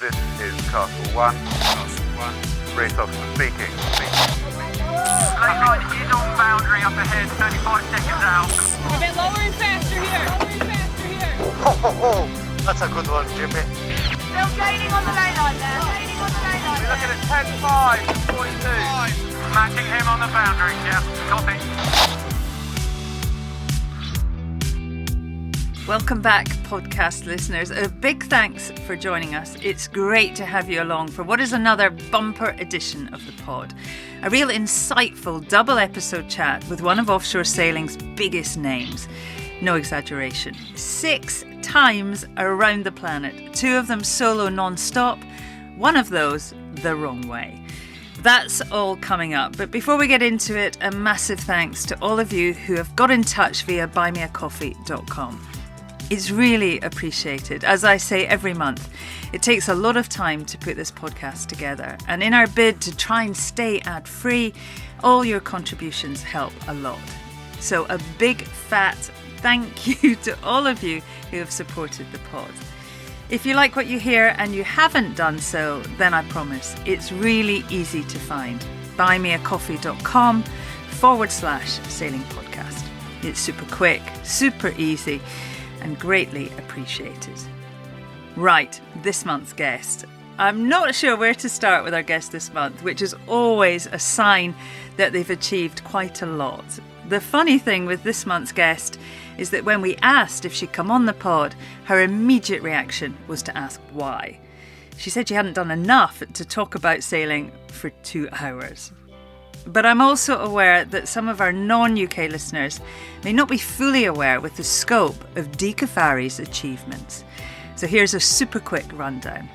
This is Castle 1. Race officer speaking. Lane line is on boundary up ahead, 35 seconds out. A bit lower and faster here. Ho, ho, ho. That's a good one, Jimmy. Still gaining on the lane line there. We're looking at 10.5, 42. Matching him on the boundary, yeah, copy. Welcome back, podcast listeners. A big thanks for joining us. It's great to have you along for what is another bumper edition of the pod. A real insightful double episode chat with one of offshore sailing's biggest names. No exaggeration. 6 times around the planet. 2 of them solo non-stop. One of those the wrong way. That's all coming up. But before we get into it, a massive thanks to all of you who have got in touch via buymeacoffee.com. It's really appreciated. As I say every month, it takes a lot of time to put this podcast together. And in our bid to try and stay ad-free, all your contributions help a lot. So a big fat thank you to all of you who have supported the pod. If you like what you hear and you haven't done so, then I promise it's really easy to find. buymeacoffee.com/sailing podcast. It's super quick, super easy, and greatly appreciated. Right, this month's guest. I'm not sure where to start with our guest this month, which is always a sign that they've achieved quite a lot. The funny thing with this month's guest is that when we asked if she'd come on the pod, her immediate reaction was to ask why. She said she hadn't done enough to talk about sailing for 2 hours. But I'm also aware that some of our non-UK listeners may not be fully aware with the scope of Caffari's achievements. So here's a super quick rundown.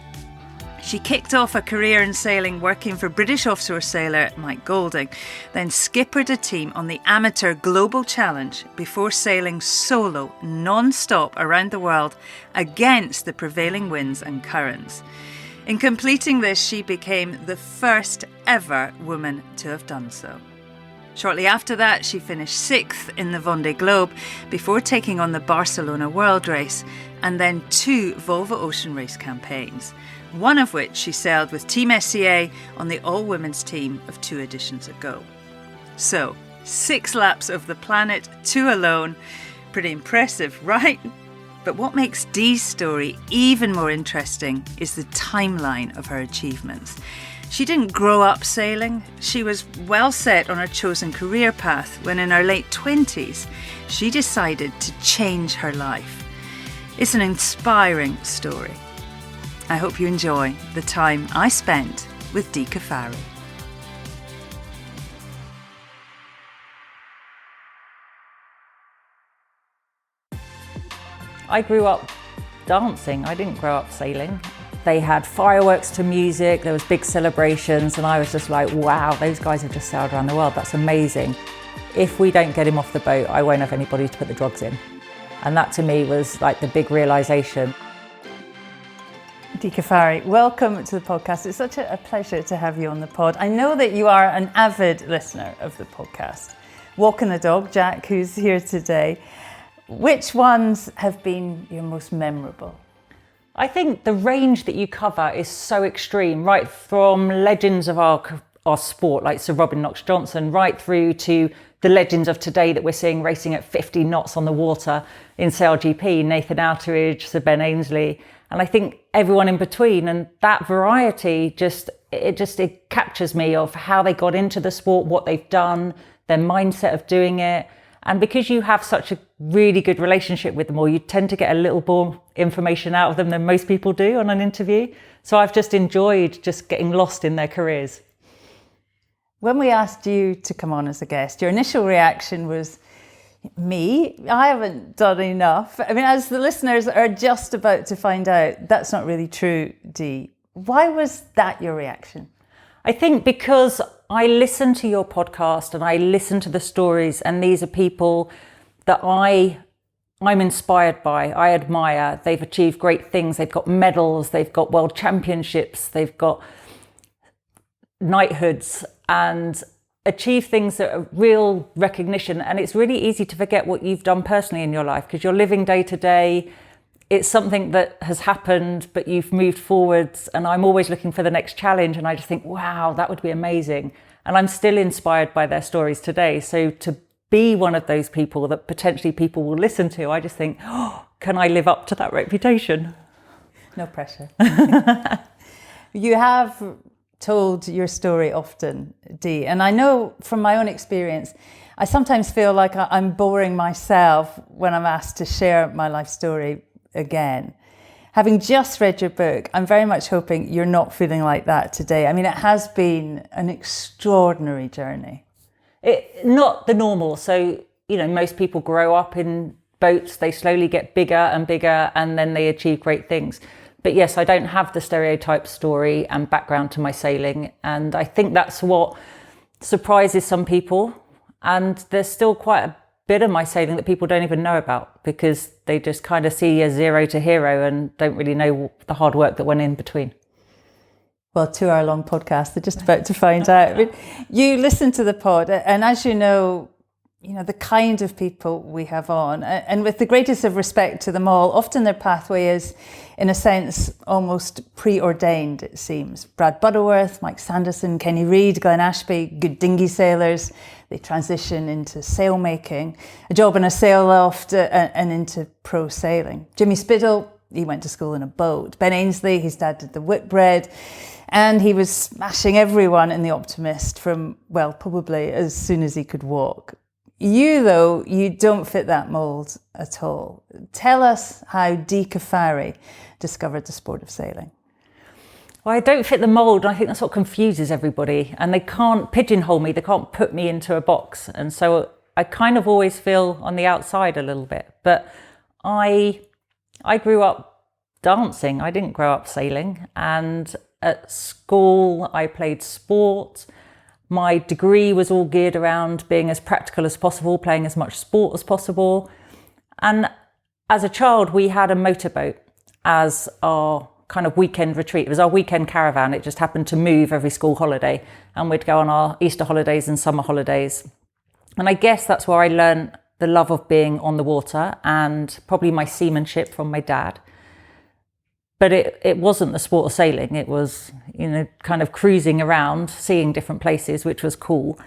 She kicked off a career in sailing working for British offshore sailor Mike Golding, then skippered a team on the Amateur Global Challenge before sailing solo non-stop around the world against the prevailing winds and currents. In completing this, she became the first ever woman to have done so. Shortly after that, she finished 6th in the Vendée Globe before taking on the Barcelona World Race and then 2 Volvo Ocean Race campaigns, one of which she sailed with Team SEA on the all-women's team of 2 editions ago. So, 6 laps of the planet, 2 alone. Pretty impressive, right? But what makes Dee's story even more interesting is the timeline of her achievements. She didn't grow up sailing. She was well set on her chosen career path when in her late 20s, she decided to change her life. It's an inspiring story. I hope you enjoy the time I spent with Dee Caffari. I grew up dancing. I didn't grow up sailing. They had fireworks to music, there was big celebrations, and I was just like, wow, those guys have just sailed around the world. That's amazing. If we don't get him off the boat, I won't have anybody to put the drugs in. And that to me was like the big realization. Dee Caffari, welcome to the podcast. It's such a pleasure to have you on the pod. I know that you are an avid listener of the podcast. Walking the dog, Jack, who's here today. Which ones have been your most memorable? I think the range that you cover is so extreme, right from legends of our sport like Sir Robin Knox-Johnson, right through to the legends of today that we're seeing racing at 50 knots on the water in SailGP, Nathan Outteridge, Sir Ben Ainsley, and I think everyone in between. And that variety it captures me of how they got into the sport, what they've done, their mindset of doing it. And because you have such a really good relationship with them all, you tend to get a little more information out of them than most people do on an interview. So I've just enjoyed just getting lost in their careers. When we asked you to come on as a guest, your initial reaction was, me? I haven't done enough. I mean, as the listeners are just about to find out, that's not really true, Dee. Why was that your reaction? I think because I listen to your podcast and I listen to the stories, and these are people that I'm inspired by, I admire. They've achieved great things. They've got medals, they've got world championships, they've got knighthoods and achieve things that are real recognition. And it's really easy to forget what you've done personally in your life because you're living day to day it's something that has happened, but you've moved forwards, and I'm always looking for the next challenge, and I just think, wow, that would be amazing. And I'm still inspired by their stories today. So to be one of those people that potentially people will listen to, I just think, oh, can I live up to that reputation? No pressure. You have told your story often, Dee, and I know from my own experience, I sometimes feel like I'm boring myself when I'm asked to share my life story again. Having just read your book, I'm very much hoping you're not feeling like that today. I mean, it has been an extraordinary journey. Not the normal. So, most people grow up in boats, they slowly get bigger and bigger, and then they achieve great things. But yes, I don't have the stereotype story and background to my sailing. And I think that's what surprises some people. And there's still quite a bit of my sailing that people don't even know about, because they just kind of see a zero to hero and don't really know the hard work that went in between. Well, 2-hour-long podcast, they're just about to find out. I mean, you listen to the pod, and as you know, the kind of people we have on, and with the greatest of respect to them all, often their pathway is, in a sense, almost preordained, it seems. Brad Butterworth, Mike Sanderson, Kenny Reid, Glenn Ashby, good dinghy sailors. They transition into sailmaking, a job in a sail loft, and into pro sailing. Jimmy Spittle, he went to school in a boat. Ben Ainsley, his dad did the Whitbread, and he was smashing everyone in the Optimist from, well, probably as soon as he could walk. You, though, you don't fit that mould at all. Tell us how Dee Caffari discovered the sport of sailing. Well, I don't fit the mould, and I think that's what confuses everybody. And they can't pigeonhole me, they can't put me into a box. And so I kind of always feel on the outside a little bit. But I grew up dancing, I didn't grow up sailing. And at school, I played sport. My degree was all geared around being as practical as possible, playing as much sport as possible. And as a child, we had a motorboat as our kind of weekend retreat. It was our weekend caravan. It just happened to move every school holiday, and we'd go on our Easter holidays and summer holidays. And I guess that's where I learned the love of being on the water, and probably my seamanship from my dad. But it wasn't the sport of sailing. It was, kind of cruising around, seeing different places, which was cool.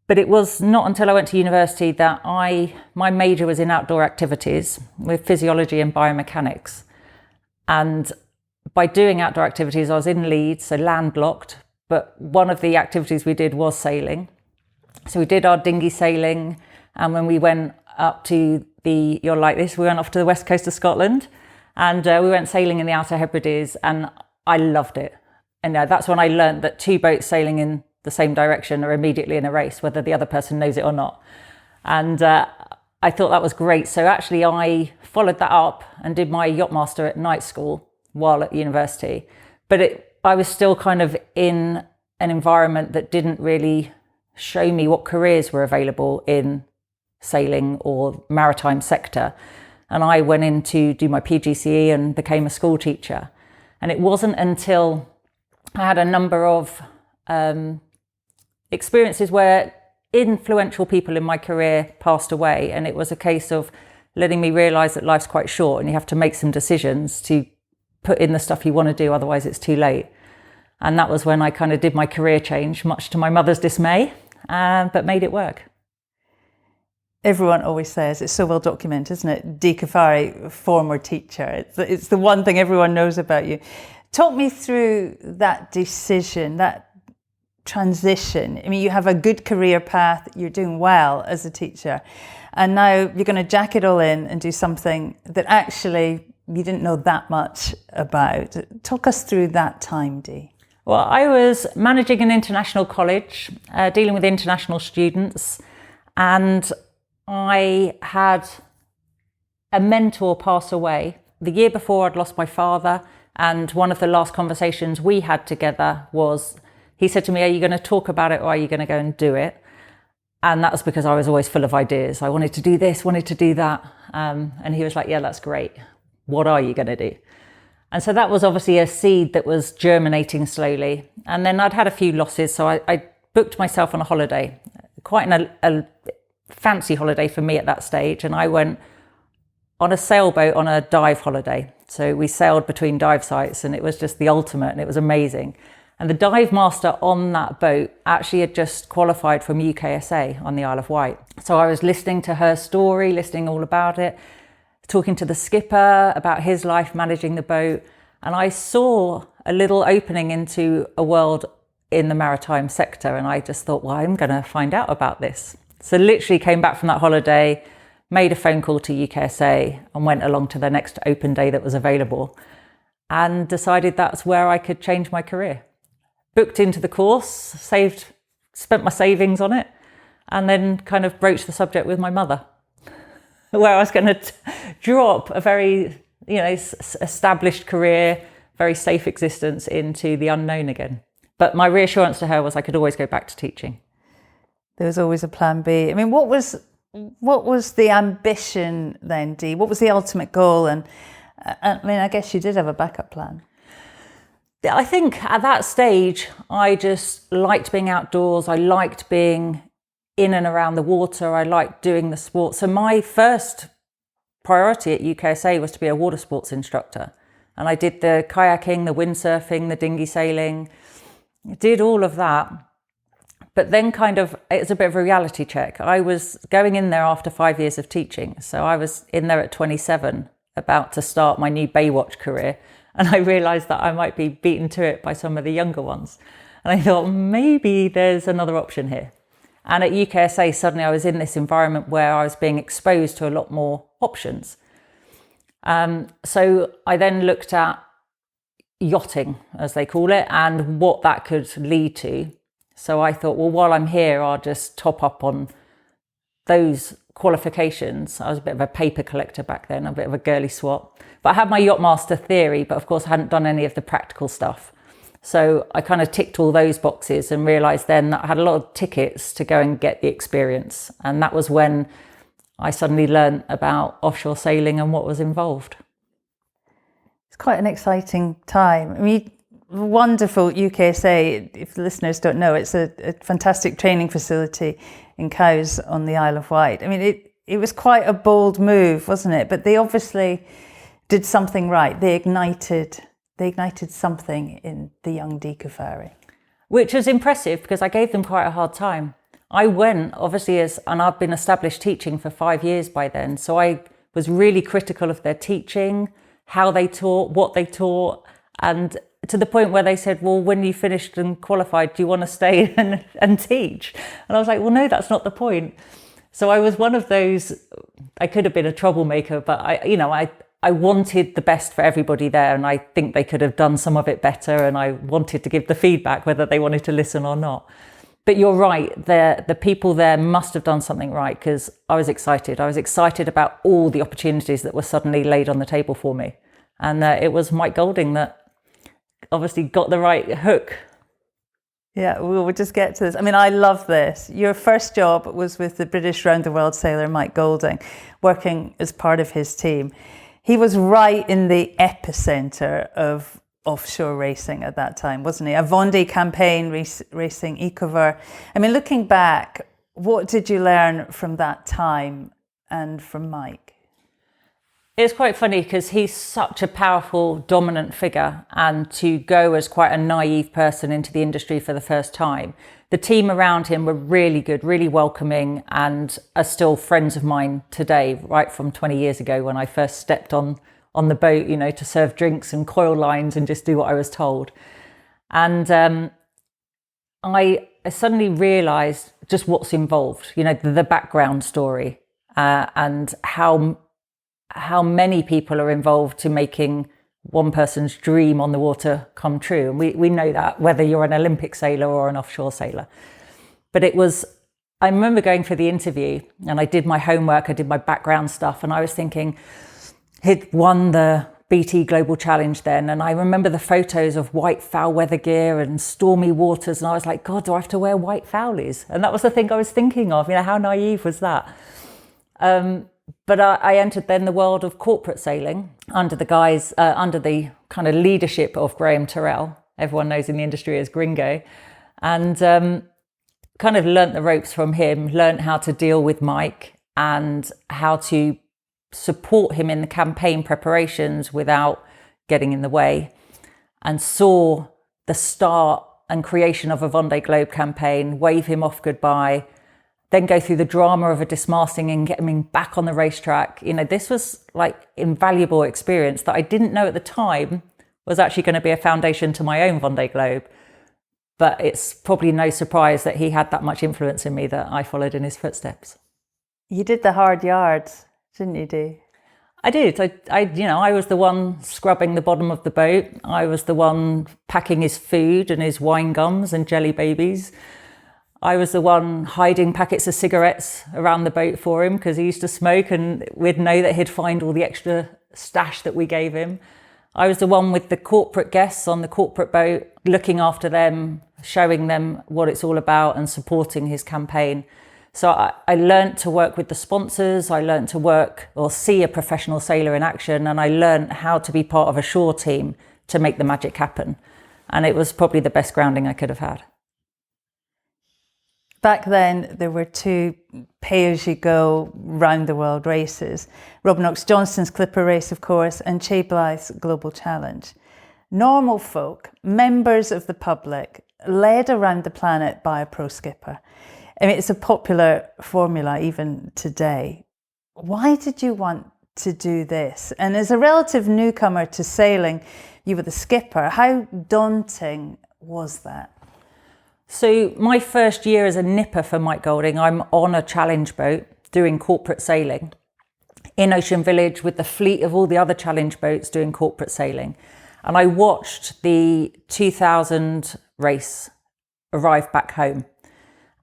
But it was not until I went to university that my major was in outdoor activities with physiology and biomechanics. And by doing outdoor activities, I was in Leeds, so landlocked. But one of the activities we did was sailing. So we did our dinghy sailing. And when we went up to we went off to the west coast of Scotland. And we went sailing in the Outer Hebrides, and I loved it. And that's when I learned that two boats sailing in the same direction are immediately in a race, whether the other person knows it or not. And I thought that was great. So actually I followed that up and did my yachtmaster at night school while at university. But I was still kind of in an environment that didn't really show me what careers were available in sailing or maritime sector. And I went in to do my PGCE and became a school teacher. And it wasn't until I had a number of experiences where influential people in my career passed away. And it was a case of letting me realise that life's quite short and you have to make some decisions to put in the stuff you want to do, otherwise it's too late. And that was when I kind of did my career change, much to my mother's dismay, but made it work. Everyone always says, it's so well documented, isn't it? Dee Caffari, former teacher. It's the one thing everyone knows about you. Talk me through that decision, that transition. I mean, you have a good career path, you're doing well as a teacher, and now you're going to jack it all in and do something that actually you didn't know that much about. Talk us through that time, Dee. Well, I was managing an international college, dealing with international students, and I had a mentor pass away. The year before, I'd lost my father, and one of the last conversations we had together was, he said to me, are you going to talk about it or are you going to go and do it? And that was because I was always full of ideas. I wanted to do this, wanted to do that. And he was like, yeah, that's great. What are you going to do? And so that was obviously a seed that was germinating slowly. And then I'd had a few losses. So I booked myself on a holiday, quite a fancy holiday for me at that stage. And I went on a sailboat on a dive holiday. So we sailed between dive sites and it was just the ultimate and it was amazing. And the dive master on that boat actually had just qualified from UKSA on the Isle of Wight. So I was listening to her story, listening all about it, talking to the skipper about his life managing the boat. And I saw a little opening into a world in the maritime sector. And I just thought, well, I'm going to find out about this. So literally came back from that holiday, made a phone call to UKSA and went along to the next open day that was available and decided that's where I could change my career. Booked into the course, spent my savings on it, and then kind of broached the subject with my mother, where I was going to drop a very, established career, very safe existence into the unknown again. But my reassurance to her was I could always go back to teaching. There was always a plan B. I mean, what was the ambition then, Dee? What was the ultimate goal? And I guess you did have a backup plan. I think at that stage, I just liked being outdoors. I liked being in and around the water. I liked doing the sport. So my first priority at UKSA was to be a water sports instructor. And I did the kayaking, the windsurfing, the dinghy sailing. I did all of that. But then it was a bit of a reality check. I was going in there after 5 years of teaching. So I was in there at 27, about to start my new Baywatch career. And I realised that I might be beaten to it by some of the younger ones. And I thought, maybe there's another option here. And at UKSA, suddenly I was in this environment where I was being exposed to a lot more options. So I then looked at yachting, as they call it, and what that could lead to. So I thought, well, while I'm here, I'll just top up on those qualifications. I was a bit of a paper collector back then, a bit of a girly swat. But I had my yachtmaster theory, but of course I hadn't done any of the practical stuff. So I kind of ticked all those boxes and realised then that I had a lot of tickets to go and get the experience. And that was when I suddenly learned about offshore sailing and what was involved. It's quite an exciting time. I mean, wonderful UKSA, if the listeners don't know, it's a fantastic training facility in Cowes on the Isle of Wight. I mean, it was quite a bold move, wasn't it? But they obviously did something right. They ignited something in the young Dee Caffari. Which was impressive because I gave them quite a hard time. I went, obviously, and I've been established teaching for 5 years by then. So I was really critical of their teaching, how they taught, what they taught, and to the point where they said, well, when you finished and qualified, do you want to stay and teach? And I was like, well, no, that's not the point. So I was one of those, I could have been a troublemaker, but I wanted the best for everybody there. And I think they could have done some of it better. And I wanted to give the feedback, whether they wanted to listen or not. But you're right, the people there must have done something right, because I was excited. I was excited about all the opportunities that were suddenly laid on the table for me. And it was Mike Golding that obviously got the right hook. Yeah, we'll just get to this. I mean, I love this. Your first job was with the British round the world sailor Mike Golding, working as part of his team. He was right in the epicenter of offshore racing at that time, wasn't he? A Vendée campaign racing Ecover. I mean, looking back, what did you learn from that time and from Mike? It's quite funny because he's such a powerful, dominant figure, and to go as quite a naive person into the industry for the first time. The team around him were really good, really welcoming, and are still friends of mine today, right from 20 years ago when I first stepped on the boat, to serve drinks and coil lines and just do what I was told. And I suddenly realised just what's involved, the background story, and how many people are involved to making one person's dream on the water come true. And we know that, whether you're an Olympic sailor or an offshore sailor. But I remember going for the interview and I did my homework, I did my background stuff, and I was thinking, he'd won the BT Global Challenge then. And I remember the photos of white foul weather gear and stormy waters. And I was like, God, do I have to wear white foulies? And that was the thing I was thinking of, how naive was that? But I entered then the world of corporate sailing under the kind of leadership of Graham Terrell. Everyone knows in the industry as Gringo. And kind of learnt the ropes from him, learnt how to deal with Mike and how to support him in the campaign preparations without getting in the way, and saw the start and creation of a Vendée Globe campaign, wave him off goodbye, then go through the drama of a dismasting and get him back on the racetrack. You know, this was like invaluable experience that I didn't know at the time was actually going to be a foundation to my own Vendée Globe. But it's probably no surprise that he had that much influence in me that I followed in his footsteps. You did the hard yards, didn't you, Dee? I did. I was the one scrubbing the bottom of the boat. I was the one packing his food and his wine gums and jelly babies. I was the one hiding packets of cigarettes around the boat for him because he used to smoke, and we'd know that he'd find all the extra stash that we gave him. I was the one with the corporate guests on the corporate boat, looking after them, showing them what it's all about and supporting his campaign. So I learned to work with the sponsors, I learned to work or see a professional sailor in action, and I learned how to be part of a shore team to make the magic happen. And it was probably the best grounding I could have had. Back then, there were two pay-as-you-go round-the-world races. Rob Knox-Johnston's Clipper race, of course, and Che Blythe's Global Challenge. Normal folk, members of the public, led around the planet by a pro skipper. I mean, it's a popular formula even today. Why did you want to do this? And as a relative newcomer to sailing, you were the skipper. How daunting was that? So my first year as a nipper for Mike Golding, I'm on a challenge boat doing corporate sailing in Ocean Village with the fleet of all the other challenge boats doing corporate sailing. And I watched the 2000 race arrive back home.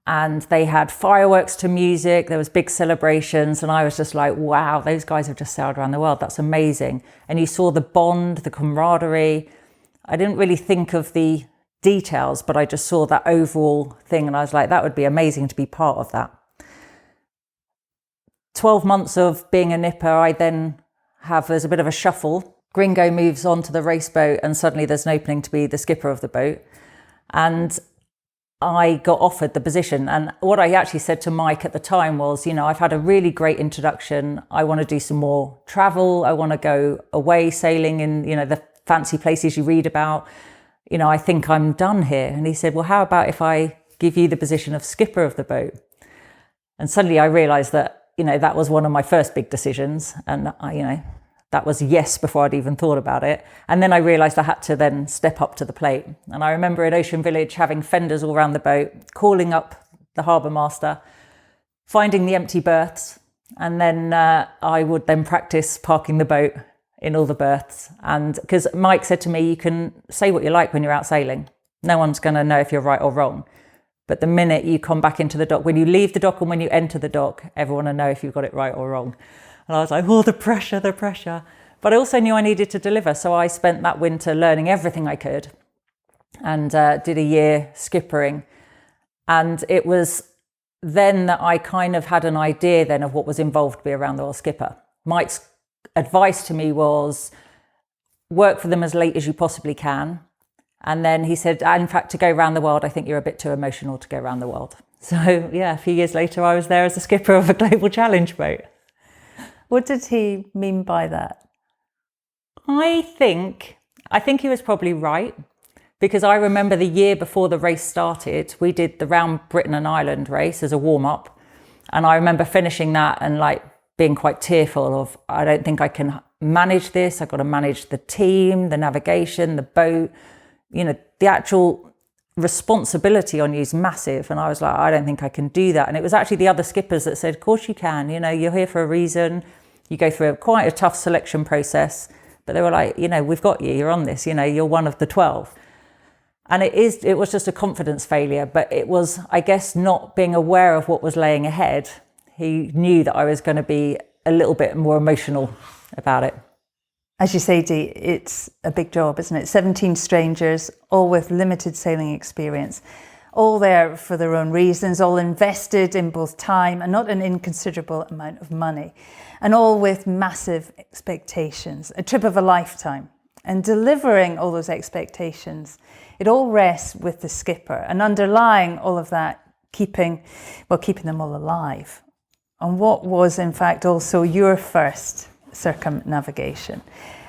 And they had fireworks to music, there was big celebrations, and I was just like, wow, those guys have just sailed around the world, that's amazing. And you saw the bond, the camaraderie. I didn't really think of the details, but I just saw that overall thing, and I was like, that would be amazing to be part of that. 12 months of being a nipper, I then there's a bit of a shuffle. Gringo moves on to the race boat, and suddenly there's an opening to be the skipper of the boat. And I got offered the position, and what I actually said to Mike at the time was, you know, I've had a really great introduction. I want to do some more travel. I want to go away sailing in, you know, the fancy places you read about. You know, I think I'm done here. And he said, well, how about if I give you the position of skipper of the boat? And suddenly I realized that, you know, that was one of my first big decisions. And that was yes before I'd even thought about it. And then I realised I had to then step up to the plate. And I remember in Ocean Village having fenders all around the boat, calling up the harbour master, finding the empty berths, and then I would then practice parking the boat in all the berths. And because Mike said to me, you can say what you like when you're out sailing. No one's going to know if you're right or wrong. But the minute you come back into the dock, when you leave the dock and when you enter the dock, everyone will know if you've got it right or wrong. And I was like, oh, the pressure. But I also knew I needed to deliver. So I spent that winter learning everything I could and did a year skippering. And it was then that I kind of had an idea then of what was involved to be a round the world skipper. Mike's advice to me was work for them as late as you possibly can. And then he said, in fact, to go around the world, I think you're a bit too emotional to go around the world. So yeah, a few years later, I was there as the skipper of a global challenge boat. What did he mean by that? I think he was probably right, because I remember the year before the race started, we did the Round Britain and Ireland race as a warm-up. And I remember finishing that and like being quite tearful of, I don't think I can manage this. I've got to manage the team, the navigation, the boat, you know, the actual responsibility on you is massive. And I was like, I don't think I can do that. And it was actually the other skippers that said, of course you can, you know, you're here for a reason. You go through quite a tough selection process, but they were like, you know, we've got you, you're on this, you know, you're one of the 12. And it was just a confidence failure, but it was, I guess, not being aware of what was laying ahead. He knew that I was going to be a little bit more emotional about it. As you say, Dee, it's a big job, isn't it? 17 strangers, all with limited sailing experience, all there for their own reasons, all invested in both time and not an inconsiderable amount of money, and all with massive expectations, a trip of a lifetime. And delivering all those expectations, it all rests with the skipper, and underlying all of that, keeping them all alive on what was in fact also your first circumnavigation.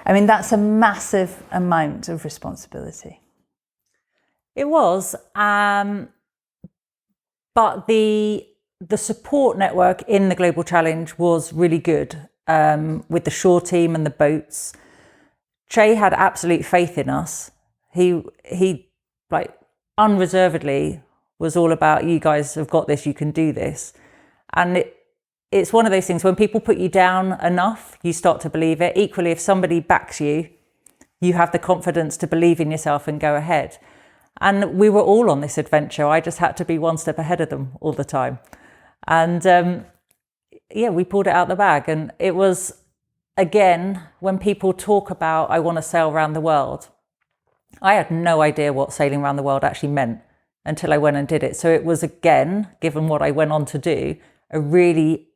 I mean, that's a massive amount of responsibility. It was, but the support network in the Global Challenge was really good, with the shore team and the boats. Che had absolute faith in us. He like unreservedly was all about, you guys have got this, you can do this. And it's one of those things, when people put you down enough, you start to believe it. Equally, if somebody backs you, you have the confidence to believe in yourself and go ahead. And we were all on this adventure. I just had to be one step ahead of them all the time. And we pulled it out the bag. And it was, again, when people talk about, I want to sail around the world, I had no idea what sailing around the world actually meant until I went and did it. So it was, again, given what I went on to do, a really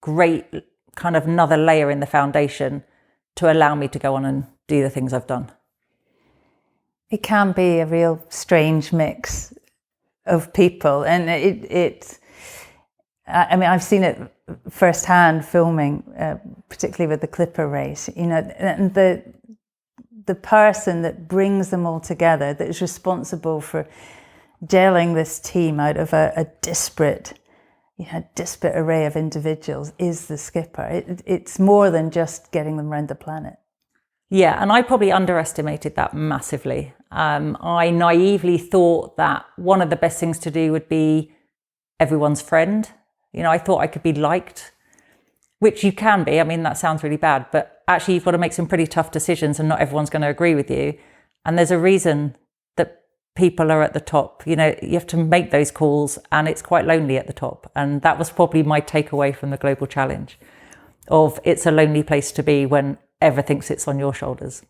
great kind of another layer in the foundation to allow me to go on and do the things I've done. It can be a real strange mix of people, and I mean, I've seen it firsthand filming, particularly with the Clipper race, you know, and the person that brings them all together, that is responsible for gelling this team out of a disparate array of individuals, is the skipper. It's more than just getting them around the planet. Yeah, and I probably underestimated that massively. I naively thought that one of the best things to do would be everyone's friend. You know, I thought I could be liked, which you can be. I mean, that sounds really bad, but actually you've got to make some pretty tough decisions and not everyone's going to agree with you. And there's a reason that people are at the top. You know, you have to make those calls, and it's quite lonely at the top. And that was probably my takeaway from the Global Challenge, of it's a lonely place to be when everything sits on your shoulders.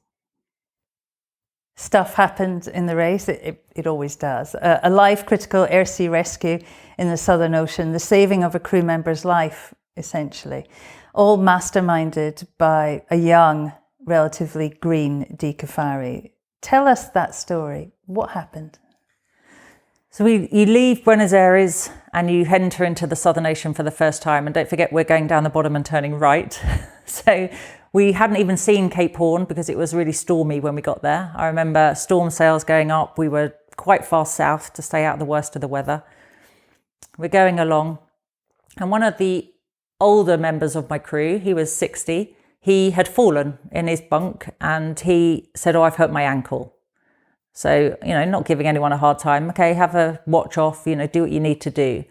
Stuff happened in the race, it always does. A life-critical air sea rescue in the Southern Ocean, the saving of a crew member's life, essentially, all masterminded by a young, relatively green Caffari. Tell us that story. What happened? So you leave Buenos Aires and you enter into the Southern Ocean for the first time. And don't forget, we're going down the bottom and turning right. So we hadn't even seen Cape Horn because it was really stormy when we got there. I remember storm sails going up. We were quite far south to stay out of the worst of the weather. We're going along. And one of the older members of my crew, he was 60, he had fallen in his bunk and he said, "Oh, I've hurt my ankle." So, you know, not giving anyone a hard time. Okay, have a watch off, you know, do what you need to do.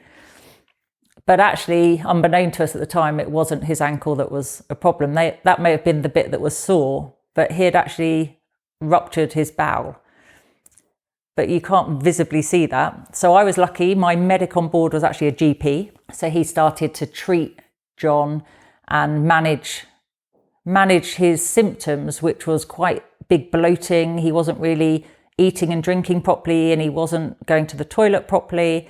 But actually, unbeknown to us at the time, it wasn't his ankle that was a problem. That may have been the bit that was sore, but he had actually ruptured his bowel. But you can't visibly see that. So I was lucky. My medic on board was actually a GP. So he started to treat John and manage his symptoms, which was quite big bloating. He wasn't really eating and drinking properly, and he wasn't going to the toilet properly.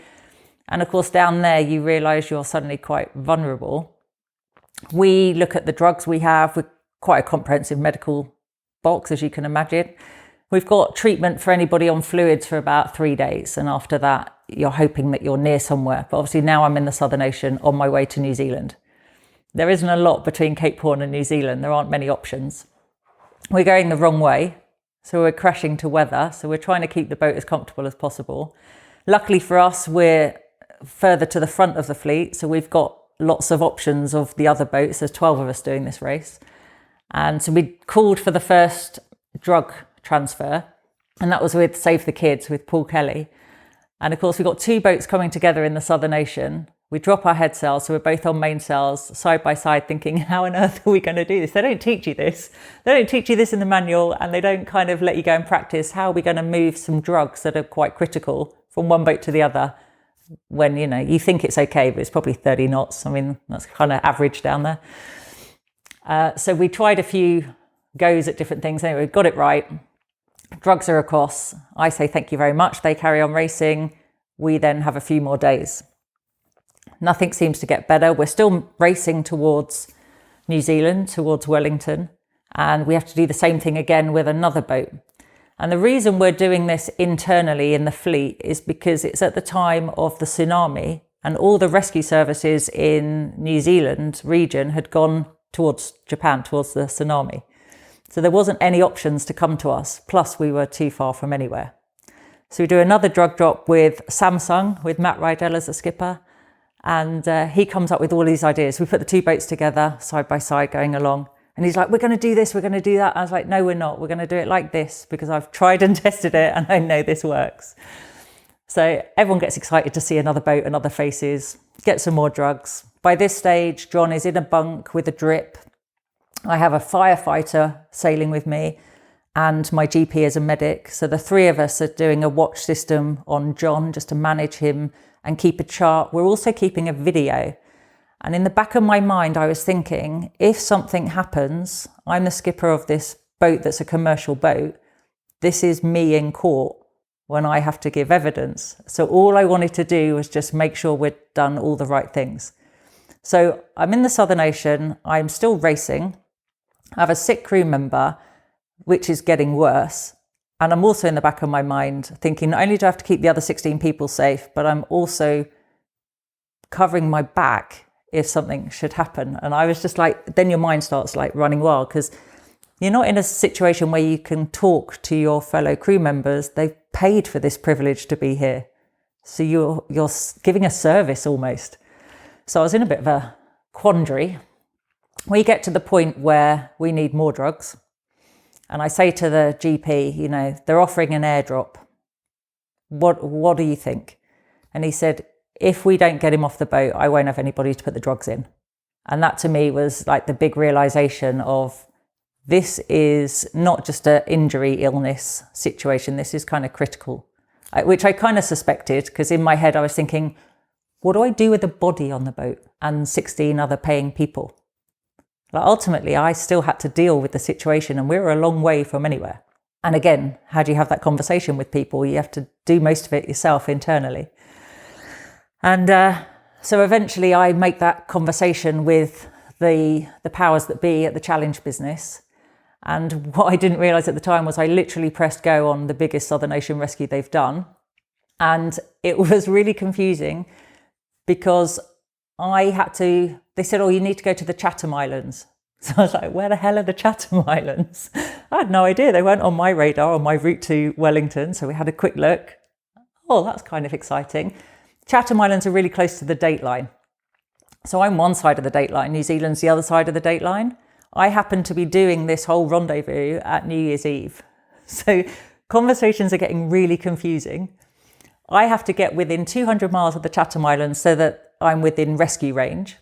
And of course, down there, you realise you're suddenly quite vulnerable. We look at the drugs we have. We're quite a comprehensive medical box, as you can imagine. We've got treatment for anybody on fluids for about 3 days. And after that, you're hoping that you're near somewhere. But obviously now I'm in the Southern Ocean on my way to New Zealand. There isn't a lot between Cape Horn and New Zealand. There aren't many options. We're going the wrong way. So we're crashing to weather. So we're trying to keep the boat as comfortable as possible. Luckily for us, we're further to the front of the fleet. So we've got lots of options of the other boats. There's 12 of us doing this race. And so we called for the first drug transfer. And that was with Save the Kids, with Paul Kelly. And of course, we've got two boats coming together in the Southern Ocean. We drop our head sails, so we're both on mainsails, side by side, thinking, how on earth are we going to do this? They don't teach you this. They don't teach you this in the manual, and they don't kind of let you go and practice. How are we going to move some drugs that are quite critical from one boat to the other when, you know, you think it's okay, but it's probably 30 knots. I mean, that's kind of average down there. So we tried a few goes at different things. Anyway, we got it right. Drugs are across. I say thank you very much. They carry on racing. We then have a few more days. Nothing seems to get better. We're still racing towards New Zealand, towards Wellington, and we have to do the same thing again with another boat. And the reason we're doing this internally in the fleet is because it's at the time of the tsunami and all the rescue services in New Zealand region had gone towards Japan, towards the tsunami. So there wasn't any options to come to us, plus we were too far from anywhere. So we do another drug drop with Samsung, with Matt Rydell as the skipper, and he comes up with all these ideas. We put the two boats together, side by side, going along, and he's like, we're going to do this, we're going to do that. I was like, no, we're not. We're going to do it like this, because I've tried and tested it, and I know this works. So everyone gets excited to see another boat and other faces, get some more drugs. By this stage, John is in a bunk with a drip. I have a firefighter sailing with me and my GP as a medic. So the three of us are doing a watch system on John just to manage him and keep a chart. We're also keeping a video. And in the back of my mind, I was thinking, if something happens, I'm the skipper of this boat that's a commercial boat. This is me in court when I have to give evidence. So all I wanted to do was just make sure we'd done all the right things. So I'm in the Southern Ocean, I'm still racing. I have a sick crew member, which is getting worse. And I'm also in the back of my mind thinking, not only do I have to keep the other 16 people safe, but I'm also covering my back if something should happen. And I was just like, then your mind starts like running wild, because you're not in a situation where you can talk to your fellow crew members. They've paid for this privilege to be here. So you're giving a service almost. So I was in a bit of a quandary. We get to the point where we need more drugs. And I say to the GP, you know, they're offering an airdrop. What do you think? And he said, if we don't get him off the boat, I won't have anybody to put the drugs in. And that to me was like the big realization of, this is not just an injury, illness situation. This is kind of critical, which I kind of suspected, because in my head I was thinking, what do I do with the body on the boat and 16 other paying people? Like ultimately, I still had to deal with the situation, and we were a long way from anywhere. And again, how do you have that conversation with people? You have to do most of it yourself internally. And so eventually I make that conversation with the powers that be at the Challenge business. And what I didn't realise at the time was I literally pressed go on the biggest Southern Ocean rescue they've done. And it was really confusing because they said, oh, you need to go to the Chatham Islands. So I was like, where the hell are the Chatham Islands? I had no idea. They weren't on my radar on my route to Wellington. So we had a quick look. Oh, that's kind of exciting. Chatham Islands are really close to the dateline. So I'm one side of the dateline, New Zealand's the other side of the dateline. I happen to be doing this whole rendezvous at New Year's Eve. So conversations are getting really confusing. I have to get within 200 miles of the Chatham Islands so that I'm within rescue range.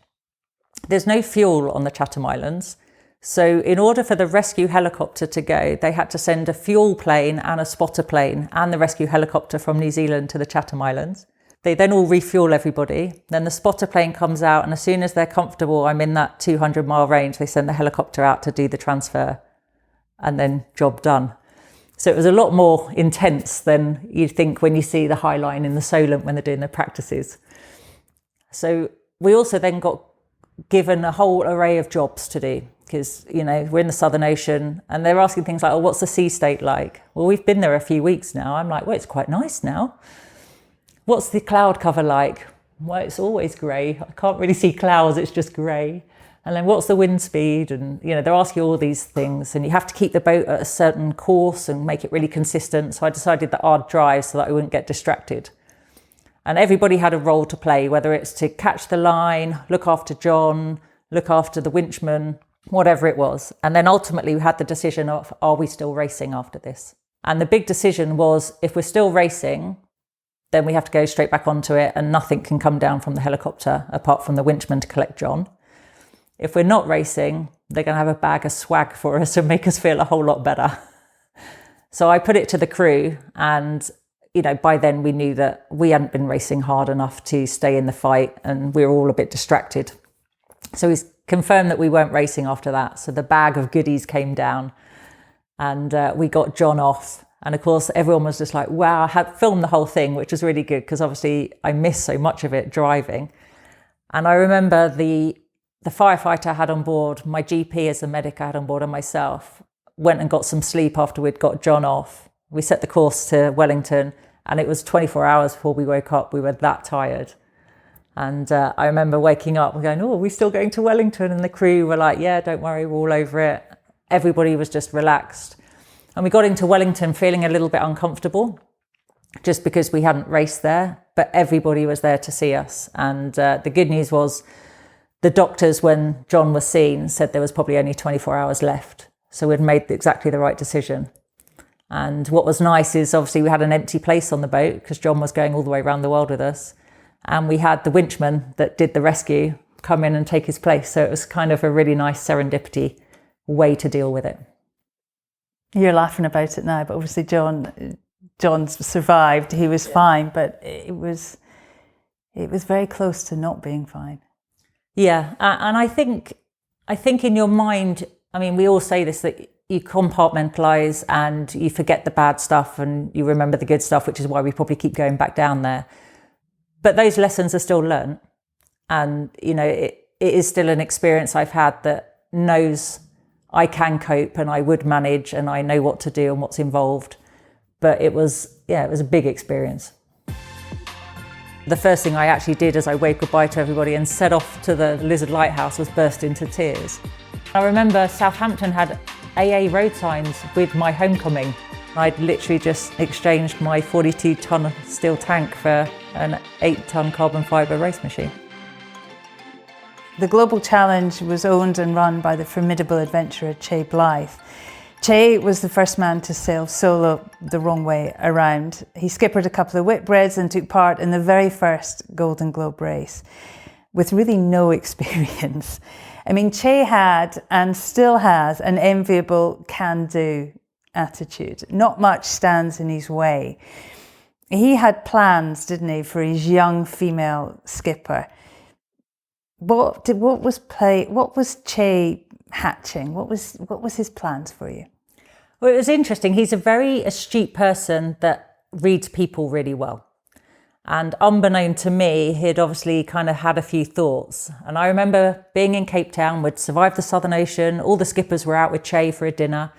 There's no fuel on the Chatham Islands. So in order for the rescue helicopter to go, they had to send a fuel plane and a spotter plane and the rescue helicopter from New Zealand to the Chatham Islands. They then all refuel everybody. Then the spotter plane comes out, and as soon as they're comfortable, I'm in that 200-mile range, they send the helicopter out to do the transfer, and then job done. So it was a lot more intense than you'd think when you see the High Line in the Solent when they're doing their practices. So we also then got given a whole array of jobs to do, because, you know, we're in the Southern Ocean, and they're asking things like, oh, what's the sea state like? Well, we've been there a few weeks now. I'm like, well, it's quite nice now. What's the cloud cover like? Well, it's always grey. I can't really see clouds, it's just grey. And then what's the wind speed? And, you know, they're asking all these things, and you have to keep the boat at a certain course and make it really consistent. So I decided that I'd drive so that I wouldn't get distracted. And everybody had a role to play, whether it's to catch the line, look after John, look after the winchman, whatever it was. And then ultimately we had the decision of, are we still racing after this? And the big decision was, if we're still racing, then we have to go straight back onto it, and nothing can come down from the helicopter apart from the winchman to collect John. If we're not racing, they're going to have a bag of swag for us and make us feel a whole lot better. So I put it to the crew, and, you know, by then we knew that we hadn't been racing hard enough to stay in the fight, and we were all a bit distracted. So we confirmed that we weren't racing after that. So the bag of goodies came down, and we got John off. And of course, everyone was just like, wow, I had filmed the whole thing, which was really good because obviously I missed so much of it driving. And I remember the firefighter I had on board, my GP as the medic I had on board, and myself went and got some sleep after we'd got John off. We set the course to Wellington, and it was 24 hours before we woke up. We were that tired. And I remember waking up and going, oh, are we still going to Wellington? And the crew were like, yeah, don't worry, we're all over it. Everybody was just relaxed. And we got into Wellington feeling a little bit uncomfortable, just because we hadn't raced there, but everybody was there to see us. And the good news was the doctors, when John was seen, said there was probably only 24 hours left. So we'd made exactly the right decision. And what was nice is obviously we had an empty place on the boat because John was going all the way around the world with us. And we had the winchman that did the rescue come in and take his place. So it was kind of a really nice serendipity way to deal with it. You're laughing about it now, but obviously John's survived. He was fine, but it was very close to not being fine. Yeah, and I think in your mind, I mean, we all say this, that you compartmentalise and you forget the bad stuff and you remember the good stuff, which is why we probably keep going back down there. But those lessons are still learnt. And, you know, it is still an experience I've had that knows I can cope and I would manage and I know what to do and what's involved. But it was a big experience. The first thing I actually did as I waved goodbye to everybody and set off to the Lizard Lighthouse was burst into tears. I remember Southampton had AA road signs with my homecoming. I'd literally just exchanged my 42-tonne steel tank for an 8-tonne carbon fibre race machine. The Global Challenge was owned and run by the formidable adventurer Che Blythe. Che was the first man to sail solo the wrong way around. He skippered a couple of Whitbreads and took part in the very first Golden Globe race with really no experience. I mean, Che had and still has an enviable can-do attitude. Not much stands in his way. He had plans, didn't he, for his young female skipper. What was Che hatching? What was his plans for you? Well, it was interesting. He's a very astute person that reads people really well. And unbeknown to me, he'd obviously kind of had a few thoughts. And I remember being in Cape Town, we'd survived the Southern Ocean, all the skippers were out with Che for a dinner,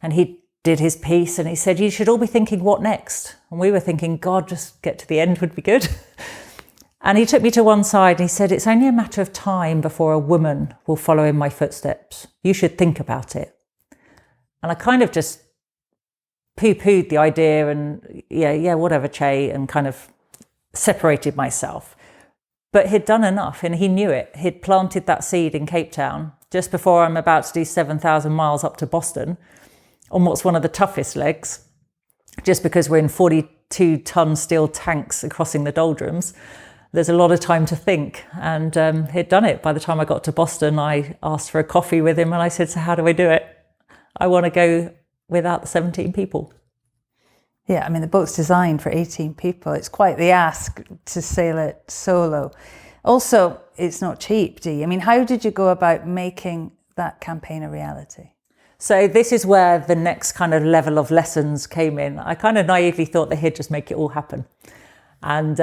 and he did his piece and he said, you should all be thinking, what next? And we were thinking, God, just get to the end would be good. And he took me to one side and he said, it's only a matter of time before a woman will follow in my footsteps. You should think about it. And I kind of just poo-pooed the idea and yeah, whatever, Che, and kind of separated myself. But he'd done enough and he knew it. He'd planted that seed in Cape Town just before I'm about to do 7,000 miles up to Boston on what's one of the toughest legs, just because we're in 42-tonne steel tanks crossing the doldrums. There's a lot of time to think, and he'd done it. By the time I got to Boston, I asked for a coffee with him and I said, so how do I do it? I want to go without the 17 people. Yeah, I mean, the boat's designed for 18 people. It's quite the ask to sail it solo. Also, it's not cheap, Dee. I mean, how did you go about making that campaign a reality? So this is where the next kind of level of lessons came in. I kind of naively thought that he'd just make it all happen. And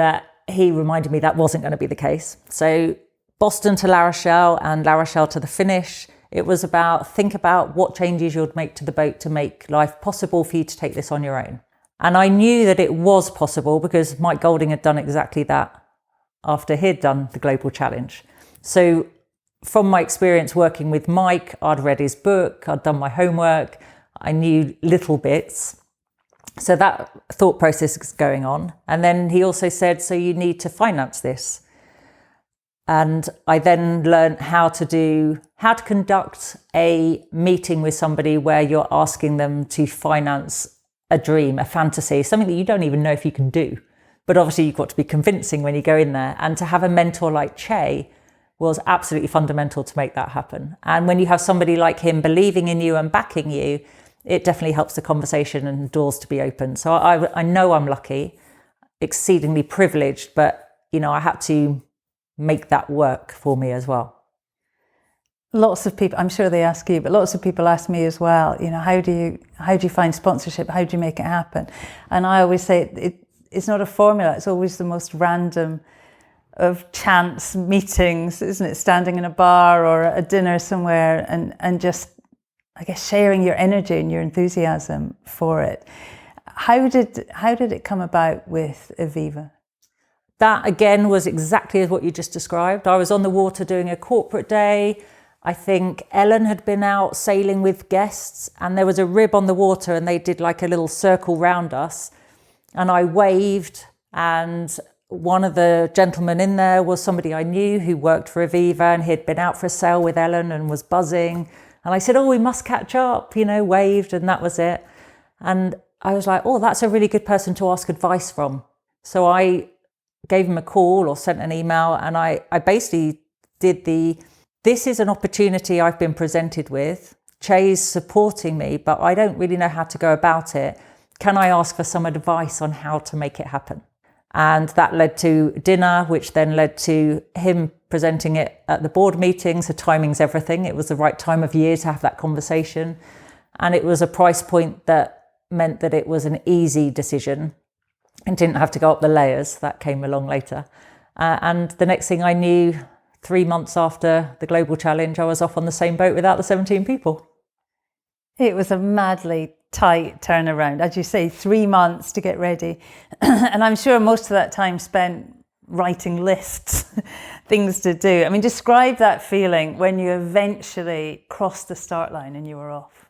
he reminded me that wasn't going to be the case. So Boston to La Rochelle and La Rochelle to the finish, it was think about what changes you'd make to the boat to make life possible for you to take this on your own. And I knew that it was possible because Mike Golding had done exactly that after he'd done the Global Challenge. So from my experience working with Mike, I'd read his book, I'd done my homework, I knew little bits. So that thought process is going on. And then he also said, so you need to finance this. And I then learned how to conduct a meeting with somebody where you're asking them to finance a dream, a fantasy, something that you don't even know if you can do. But obviously you've got to be convincing when you go in there. And to have a mentor like Che was absolutely fundamental to make that happen. And when you have somebody like him believing in you and backing you, it definitely helps the conversation and doors to be open. So I know I'm lucky, exceedingly privileged, but I had to make that work for me as well. Lots of people, I'm sure they ask you, but lots of people ask me as well, how do you find sponsorship? How do you make it happen? And I always say it's not a formula. It's always the most random of chance meetings, isn't it? Standing in a bar or a dinner somewhere and just, I guess, sharing your energy and your enthusiasm for it. How did it come about with Aviva? that again was exactly as what you just described. I was on the water doing a corporate day. I think Ellen had been out sailing with guests, and there was a rib on the water and they did like a little circle round us, and I waved, and one of the gentlemen in there was somebody I knew who worked for Aviva, and he'd been out for a sail with Ellen and was buzzing. And I said, oh, we must catch up, waved, and that was it. And I was like, oh, that's a really good person to ask advice from. So I gave him a call or sent an email, and I basically did this is an opportunity I've been presented with. Che's supporting me, but I don't really know how to go about it. Can I ask for some advice on how to make it happen? And that led to dinner, which then led to him presenting it at the board meeting. So timing's everything. It was the right time of year to have that conversation. And it was a price point that meant that it was an easy decision and didn't have to go up the layers. That came along later. And the next thing I knew, 3 months after the Global Challenge, I was off on the same boat without the 17 people. It was a madly tight turnaround. As you say, 3 months to get ready. And I'm sure most of that time spent writing lists, things to do. I mean, describe that feeling when you eventually crossed the start line and you were off.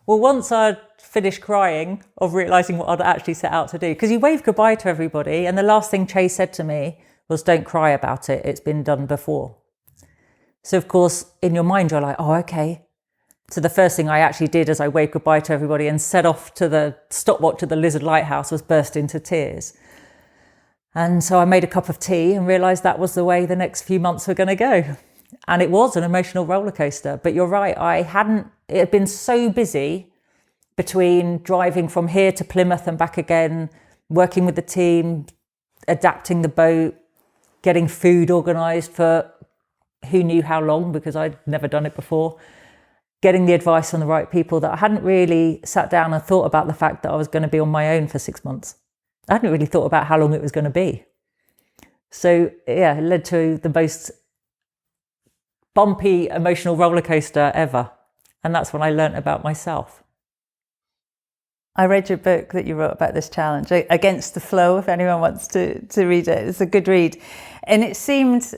Well, once I'd finished crying of realising what I'd actually set out to do, because you wave goodbye to everybody, and the last thing Che said to me was, don't cry about it, it's been done before. So of course, in your mind, you're like, oh, okay. So the first thing I actually did as I waved goodbye to everybody and set off to the stopwatch at the Lizard Lighthouse was burst into tears. And so I made a cup of tea and realised that was the way the next few months were going to go. And it was an emotional roller coaster. But you're right, it had been so busy between driving from here to Plymouth and back again, working with the team, adapting the boat, getting food organised for who knew how long, because I'd never done it before, getting the advice from the right people, that I hadn't really sat down and thought about the fact that I was going to be on my own for 6 months. I hadn't really thought about how long it was going to be. So yeah, it led to the most bumpy emotional roller coaster ever. And that's when I learnt about myself. I read your book that you wrote about this challenge, Against the Flow, if anyone wants to read it. It's a good read. And it seemed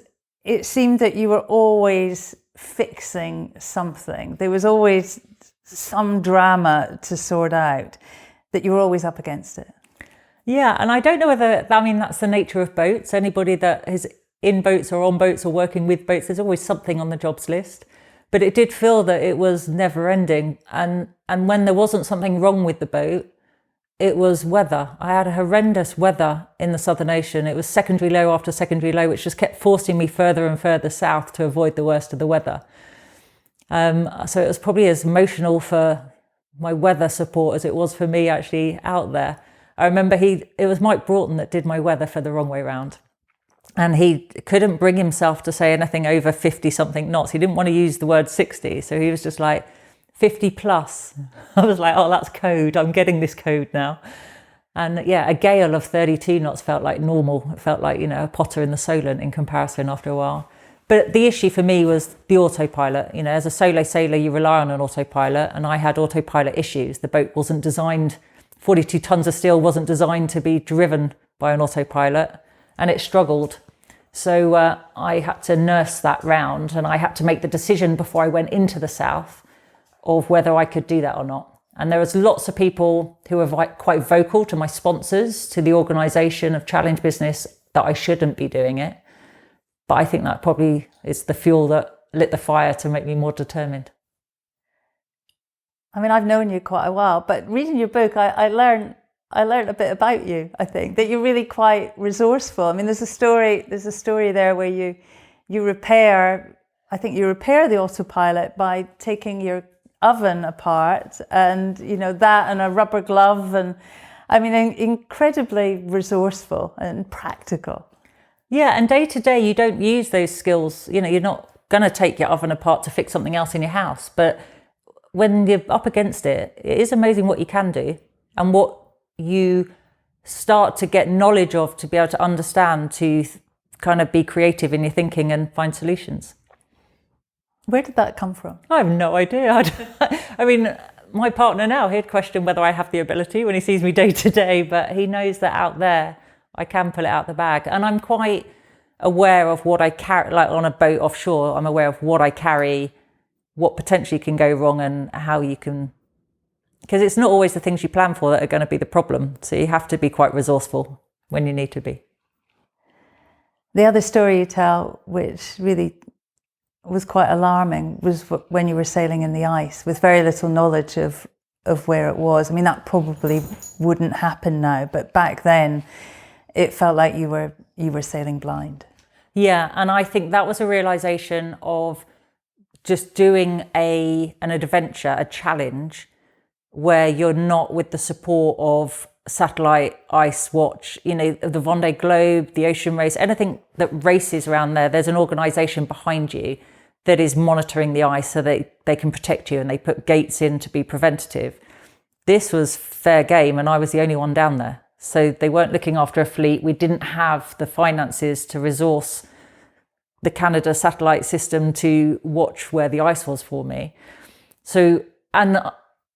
that you were always fixing something. There was always some drama to sort out, that you were always up against it. Yeah, and I don't know whether, that's the nature of boats. Anybody that is in boats or on boats or working with boats, there's always something on the jobs list. But it did feel that it was never ending. And when there wasn't something wrong with the boat, it was weather. I had a horrendous weather in the Southern Ocean. It was secondary low after secondary low, which just kept forcing me further and further south to avoid the worst of the weather. So it was probably as emotional for my weather support as it was for me actually out there. I remember it was Mike Broughton that did my weather for the wrong way round. And he couldn't bring himself to say anything over 50 something knots. He didn't want to use the word 60. So he was just like 50 plus. I was like, oh, that's code. I'm getting this code now. And yeah, a gale of 32 knots felt like normal. It felt like, a potter in the Solent in comparison after a while. But the issue for me was the autopilot. As a solo sailor, you rely on an autopilot, and I had autopilot issues. The boat wasn't designed, 42 tons of steel wasn't designed to be driven by an autopilot, and it struggled. So I had to nurse that round, and I had to make the decision before I went into the south of whether I could do that or not. And there was lots of people who were quite vocal to my sponsors, to the organisation of Challenge Business, that I shouldn't be doing it. But I think that probably is the fuel that lit the fire to make me more determined. I've known you quite a while, but reading your book, I learned a bit about you. I think that you're really quite resourceful. There's a story there where you repair the autopilot by taking your oven apart, and that and a rubber glove, and incredibly resourceful and practical. Yeah, and day to day you don't use those skills. You're not going to take your oven apart to fix something else in your house, but when you're up against it, it is amazing what you can do and what you start to get knowledge of, to be able to understand, to kind of be creative in your thinking and find solutions. Where did that come from? I have no idea. My partner now, he'd question whether I have the ability when he sees me day to day, but he knows that out there I can pull it out the bag. And I'm quite aware of what I carry, like on a boat offshore, I'm aware of what I carry, what potentially can go wrong and how you can, because it's not always the things you plan for that are going to be the problem. So you have to be quite resourceful when you need to be. The other story you tell, which really was quite alarming, was when you were sailing in the ice with very little knowledge of where it was. I mean, that probably wouldn't happen now, but back then it felt like you were sailing blind. Yeah, and I think that was a realization of just doing an adventure, a challenge, where you're not with the support of satellite ice watch, the Vendée Globe, the Ocean Race, anything that races around there. There's an organisation behind you that is monitoring the ice so that they can protect you, and they put gates in to be preventative. This was fair game, and I was the only one down there. So they weren't looking after a fleet. We didn't have the finances to resource the Canada satellite system to watch where the ice was for me. So, and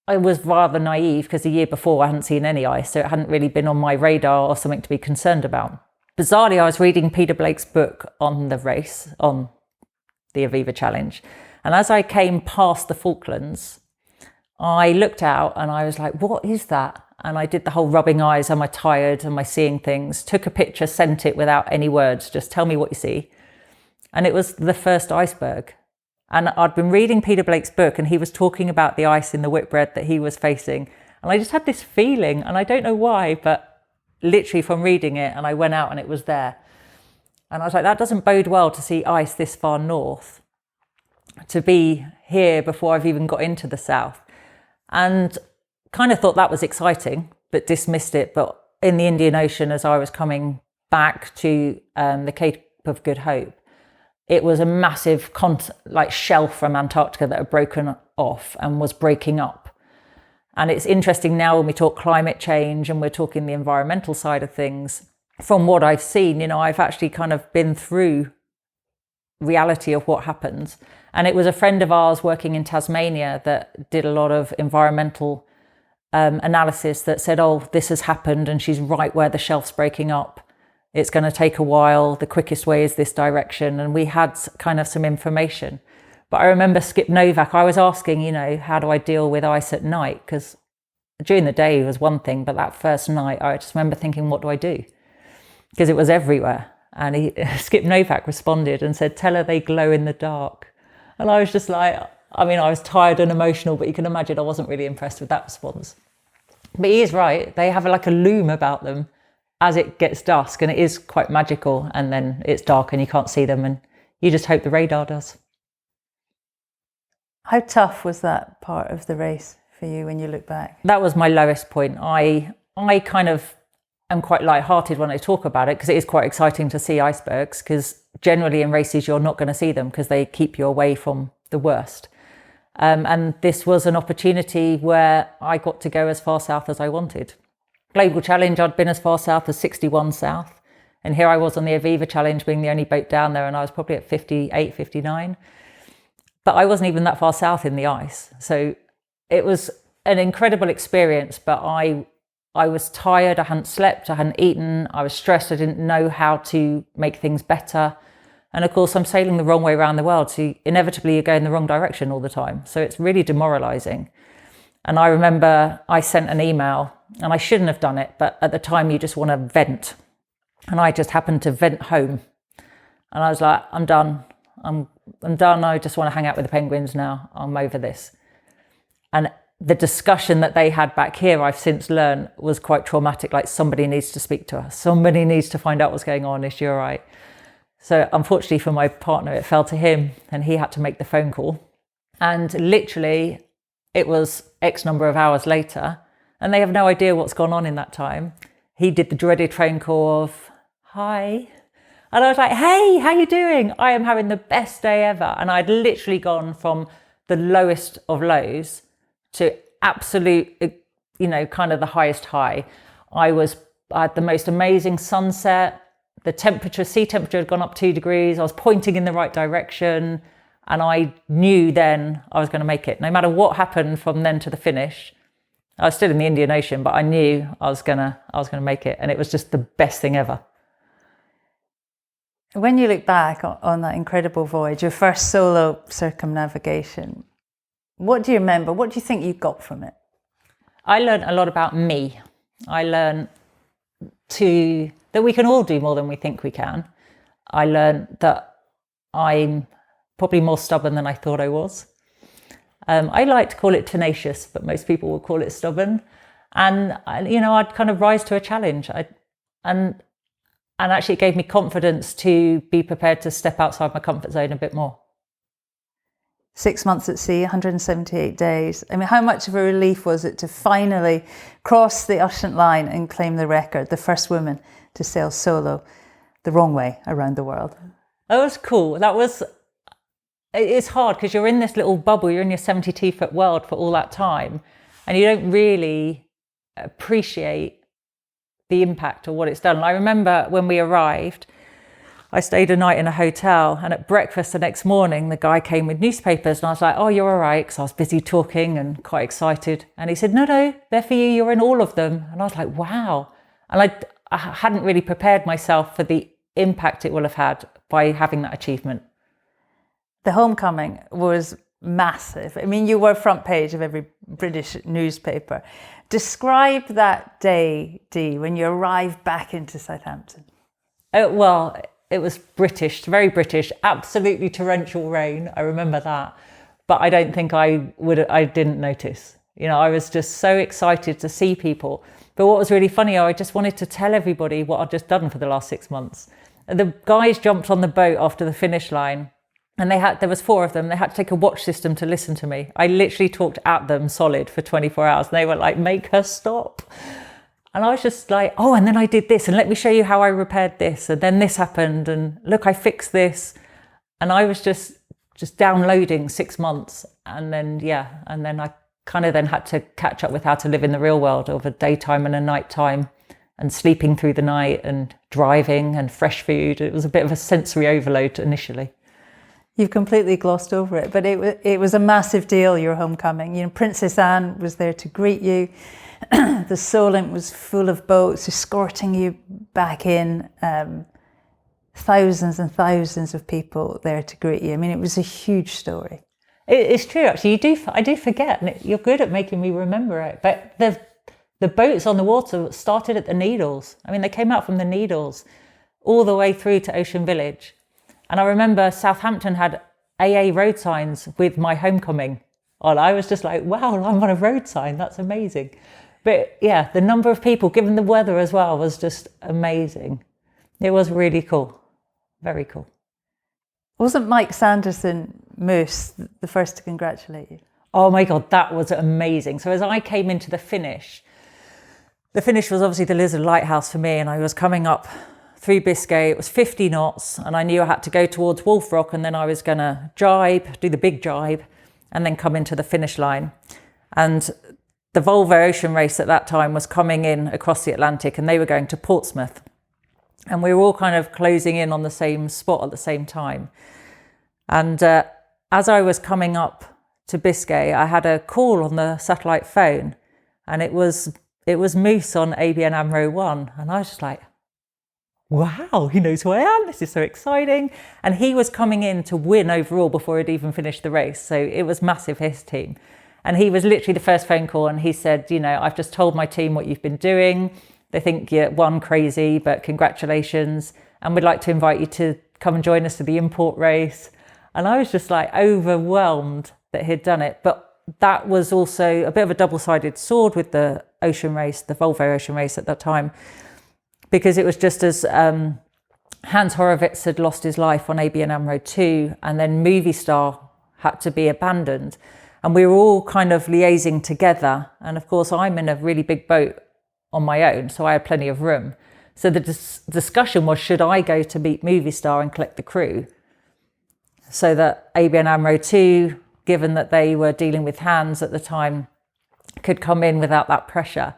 I was rather naive because the year before I hadn't seen any ice, so it hadn't really been on my radar or something to be concerned about. Bizarrely, I was reading Peter Blake's book on the race, on the Aviva Challenge. And as I came past the Falklands, I looked out and I was like, what is that? And I did the whole rubbing eyes, am I tired, am I seeing things? Took a picture, sent it without any words, just tell me what you see. And it was the first iceberg. And I'd been reading Peter Blake's book and he was talking about the ice in the Whitbread that he was facing. And I just had this feeling, and I don't know why, but literally from reading it, and I went out and it was there. And I was like, that doesn't bode well to see ice this far north, to be here before I've even got into the south. And kind of thought that was exciting, but dismissed it. But in the Indian Ocean, as I was coming back to the Cape of Good Hope, it was a massive shelf from Antarctica that had broken off and was breaking up. And it's interesting now when we talk climate change and we're talking the environmental side of things, from what I've seen, I've actually kind of been through reality of what happens. And it was a friend of ours working in Tasmania that did a lot of environmental analysis that said, oh, this has happened and she's right where the shelf's breaking up. It's going to take a while. The quickest way is this direction. And we had kind of some information. But I remember Skip Novak, I was asking, how do I deal with ice at night? Because during the day was one thing, but that first night, I just remember thinking, what do I do? Because it was everywhere. And Skip Novak responded and said, tell her they glow in the dark. And I was just like, I was tired and emotional, but you can imagine I wasn't really impressed with that response. But he is right. They have like a loom about them as it gets dusk, and it is quite magical. And then it's dark and you can't see them, and you just hope the radar does. How tough was that part of the race for you when you look back? That was my lowest point. I kind of am quite lighthearted when I talk about it, because it is quite exciting to see icebergs, because generally in races you're not going to see them because they keep you away from the worst. And this was an opportunity where I got to go as far south as I wanted. Global Challenge, I'd been as far south as 61 south. And here I was on the Aviva Challenge being the only boat down there, and I was probably at 58, 59. But I wasn't even that far south in the ice. So it was an incredible experience, but I was tired, I hadn't slept, I hadn't eaten, I was stressed, I didn't know how to make things better. And of course, I'm sailing the wrong way around the world, so inevitably you're going the wrong direction all the time. So it's really demoralizing. And I remember I sent an email, and I shouldn't have done it, but at the time you just want to vent. And I just happened to vent home. And I was like, I'm done. I'm done. I just want to hang out with the penguins now. I'm over this. And the discussion that they had back here, I've since learned, was quite traumatic. Like, somebody needs to speak to us. Somebody needs to find out what's going on. Is she all right? So unfortunately for my partner, it fell to him, and he had to make the phone call. And literally, it was X number of hours later, and they have no idea what's gone on in that time. He did the dreaded phone call of, hi. And I was like, hey, how you doing? I am having the best day ever. And I'd literally gone from the lowest of lows to absolute, kind of the highest high. I had the most amazing sunset. The sea temperature had gone up 2 degrees. I was pointing in the right direction. And I knew then I was going to make it. No matter what happened from then to the finish, I was still in the Indian Ocean, but I knew I was gonna make it, and it was just the best thing ever. When you look back on that incredible voyage, your first solo circumnavigation, what do you remember? What do you think you got from it? I learned a lot about me. I learned that we can all do more than we think we can. I learned that I'm probably more stubborn than I thought I was. I like to call it tenacious, but most people will call it stubborn. And, I'd kind of rise to a challenge. And actually it gave me confidence to be prepared to step outside my comfort zone a bit more. 6 months at sea, 178 days. I mean, how much of a relief was it to finally cross the Ushant line and claim the record, the first woman to sail solo the wrong way around the world? That was cool. It's hard because you're in this little bubble, you're in your 72-foot world for all that time, and you don't really appreciate the impact of what it's done. And I remember when we arrived, I stayed a night in a hotel, and at breakfast the next morning, the guy came with newspapers, and I was like, "Oh, you're all right," because I was busy talking and quite excited. And he said, "No, they're for you, you're in all of them." And I was like, wow. And I hadn't really prepared myself for the impact it will have had by having that achievement. The homecoming was massive. I mean, you were front page of every British newspaper. Describe that day, Dee, when you arrived back into Southampton. Well, it was British, very British, absolutely torrential rain. I remember that. But I don't think I didn't notice. I was just so excited to see people. But what was really funny, I just wanted to tell everybody what I'd just done for the last 6 months. The guys jumped on the boat after the finish line, and there was 4 of them. They had to take a watch system to listen to me. I literally talked at them solid for 24 hours. And they were like, "Make her stop." And I was just like, "Oh, and then I did this, and let me show you how I repaired this. And then this happened, and look, I fixed this." And I was just downloading 6 months. And then I kind of then had to catch up with how to live in the real world of a daytime and a nighttime, and sleeping through the night and driving and fresh food. It was a bit of a sensory overload initially. You've completely glossed over it, but it was a massive deal, your homecoming. Princess Anne was there to greet you. The Solent was full of boats escorting you back in. Thousands and thousands of people there to greet you. I mean, it was a huge story. It's true, actually. I do forget, and you're good at making me remember it. But the boats on the water started at the Needles. I mean, they came out from the Needles all the way through to Ocean Village. And I remember Southampton had AA road signs with my homecoming on. I was just like, wow, I'm on a road sign. That's amazing. But yeah, the number of people, given the weather as well, was just amazing. It was really cool. Very cool. Wasn't Mike Sanderson Moose the first to congratulate you? Oh my God, that was amazing. So as I came into the finish was obviously the Lizard Lighthouse for me, and I was coming up through Biscay. It was 50 knots, and I knew I had to go towards Wolf Rock, and then I was going to jibe, do the big jibe, and then come into the finish line. And the Volvo Ocean Race at that time was coming in across the Atlantic, and they were going to Portsmouth. And we were all kind of closing in on the same spot at the same time. And as I was coming up to Biscay, I had a call on the satellite phone, and it was Moose on ABN AMRO 1. And I was just like, wow, he knows who I am. This is so exciting. And he was coming in to win overall before he'd even finished the race. So it was massive for his team. And he was literally the first phone call, and he said, I've just told my team what you've been doing. They think you're crazy, but congratulations. And we'd like to invite you to come and join us for the import race. And I was just like overwhelmed that he'd done it. But that was also a bit of a double-sided sword with the ocean race, the Volvo Ocean Race at that time, because it was just as Hans Horowitz had lost his life on ABN AMRO 2, and then Movistar had to be abandoned. And we were all kind of liaising together. And of course, I'm in a really big boat on my own, so I had plenty of room. So the discussion was, should I go to meet Movistar and collect the crew? So that ABN AMRO 2, given that they were dealing with Hans at the time, could come in without that pressure.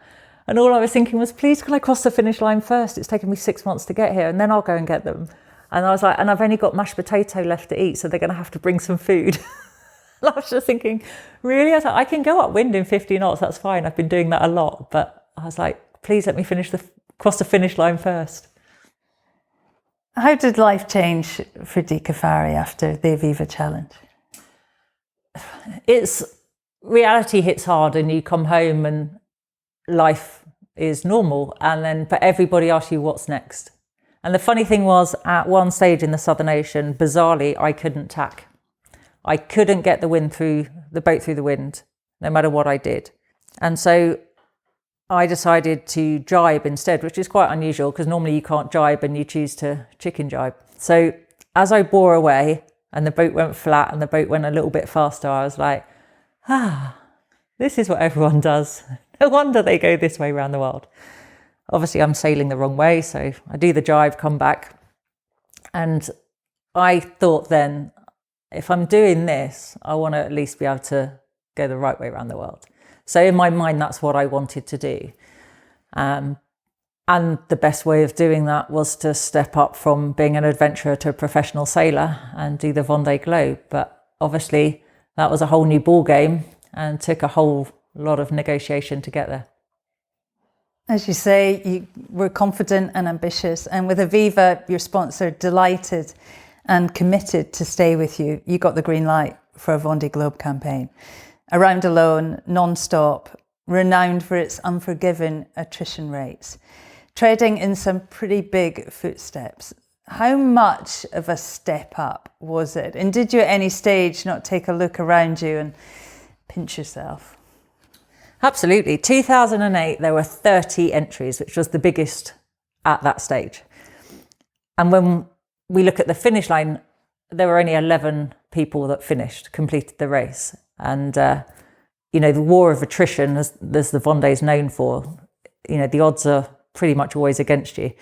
And all I was thinking was, please, can I cross the finish line first? It's taken me 6 months to get here, and then I'll go and get them. And I was like, and I've only got mashed potato left to eat, so they're going to have to bring some food. I was just thinking, really? I was like, I can go upwind in 50 knots, that's fine. I've been doing that a lot. But I was like, please let me cross the finish line first. How did life change for Di Caffari after the Aviva Challenge? Reality hits hard and you come home and life is normal. But everybody asks you what's next. And the funny thing was, at one stage in the Southern Ocean, bizarrely, I couldn't tack. I couldn't get the boat through the wind, no matter what I did. And so I decided to jibe instead, which is quite unusual because normally you can't jibe and you choose to chicken jibe. So as I bore away and the boat went flat and the boat went a little bit faster, I was like, this is what everyone does. No wonder they go this way around the world. Obviously, I'm sailing the wrong way, so I do the jibe, come back. And I thought then, if I'm doing this, I want to at least be able to go the right way around the world. So in my mind, that's what I wanted to do. And the best way of doing that was to step up from being an adventurer to a professional sailor and do the Vendée Globe. But obviously, that was a whole new ball game and took a whole lot of negotiation to get there. As you say, you were confident and ambitious, and with Aviva, your sponsor, delighted and committed to stay with you. You got the green light for a Vendée Globe campaign. Around alone, non-stop, renowned for its unforgiving attrition rates, treading in some pretty big footsteps. How much of a step up was it? And did you at any stage not take a look around you and pinch yourself? Absolutely. 2008, there were 30 entries, which was the biggest at that stage. And when we look at the finish line, there were only 11 people that completed the race. And, the war of attrition, as the Vendée is known for, the odds are pretty much always against you.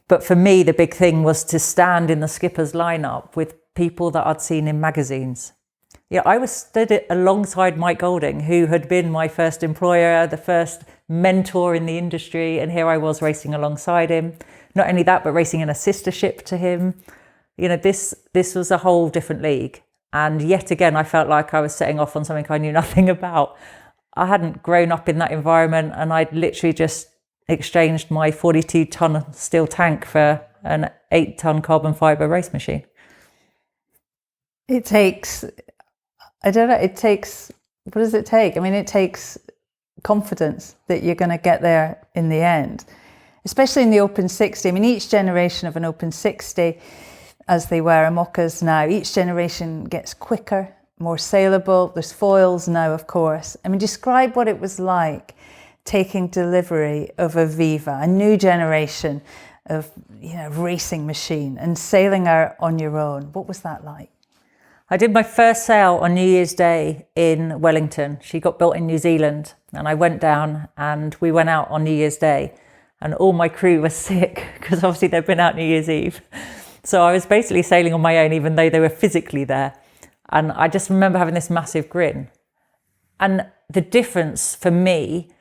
But for me, the big thing was to stand in the skipper's lineup with people that I'd seen in magazines. Yeah, I was stood alongside Mike Golding, who had been my first employer, the first mentor in the industry, and here I was racing alongside him. Not only that, but racing in a sister ship to him. This was a whole different league. And yet again, I felt like I was setting off on something I knew nothing about. I hadn't grown up in that environment, and I'd literally just exchanged my 42-ton steel tank for an 8-ton carbon fibre race machine. It takes... what does it take? I mean, it takes confidence that you're going to get there in the end, especially in the Open 60. I mean, each generation of an Open 60, as they were IMOCAs now, each generation gets quicker, more saleable. There's foils now, of course. I mean, describe what it was like taking delivery of Aviva, a new generation of racing machine, and sailing out on your own. What was that like? I did my first sail on New Year's Day in Wellington. She got built in New Zealand, and I went down and we went out on New Year's Day, and all my crew was sick because obviously they'd been out New Year's Eve. So I was basically sailing on my own, even though they were physically there. And I just remember having this massive grin. And the difference for me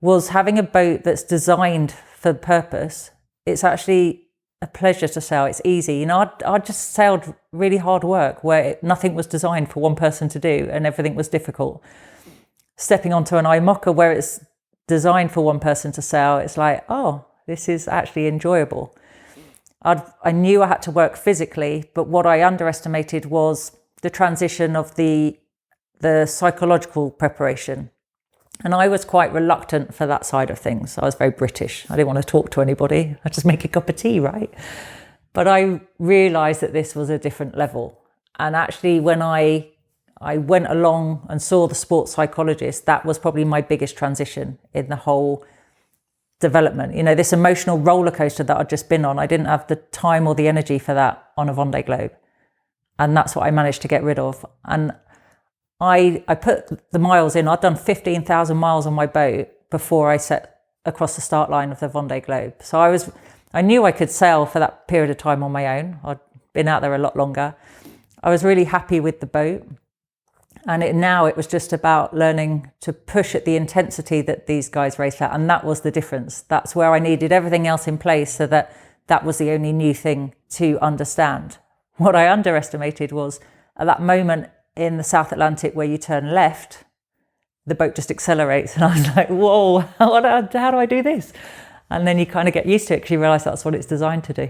was having a boat that's designed for the purpose. It's actually a pleasure to sail. It's easy. I just sailed really hard work where nothing was designed for one person to do and everything was difficult. Stepping onto an IMOCA where it's designed for one person to sail, it's like, oh, this is actually enjoyable. I knew I had to work physically, but what I underestimated was the transition of the psychological preparation. And I was quite reluctant for that side of things. I was very British. I didn't want to talk to anybody. I just make a cup of tea, right? But I realised that this was a different level. And actually, when I went along and saw the sports psychologist, that was probably my biggest transition in the whole development. This emotional roller coaster that I'd just been on, I didn't have the time or the energy for that on a Vendée Globe. And that's what I managed to get rid of. And I put the miles in. I'd done 15,000 miles on my boat before I set across the start line of the Vendée Globe. So I knew I could sail for that period of time on my own. I'd been out there a lot longer. I was really happy with the boat. And it was just about learning to push at the intensity that these guys raced at. And that was the difference. That's where I needed everything else in place so that was the only new thing to understand. What I underestimated was at that moment, in the South Atlantic where you turn left, the boat just accelerates. And I was like, whoa, how do I do this? And then you kind of get used to it because you realise that's what it's designed to do.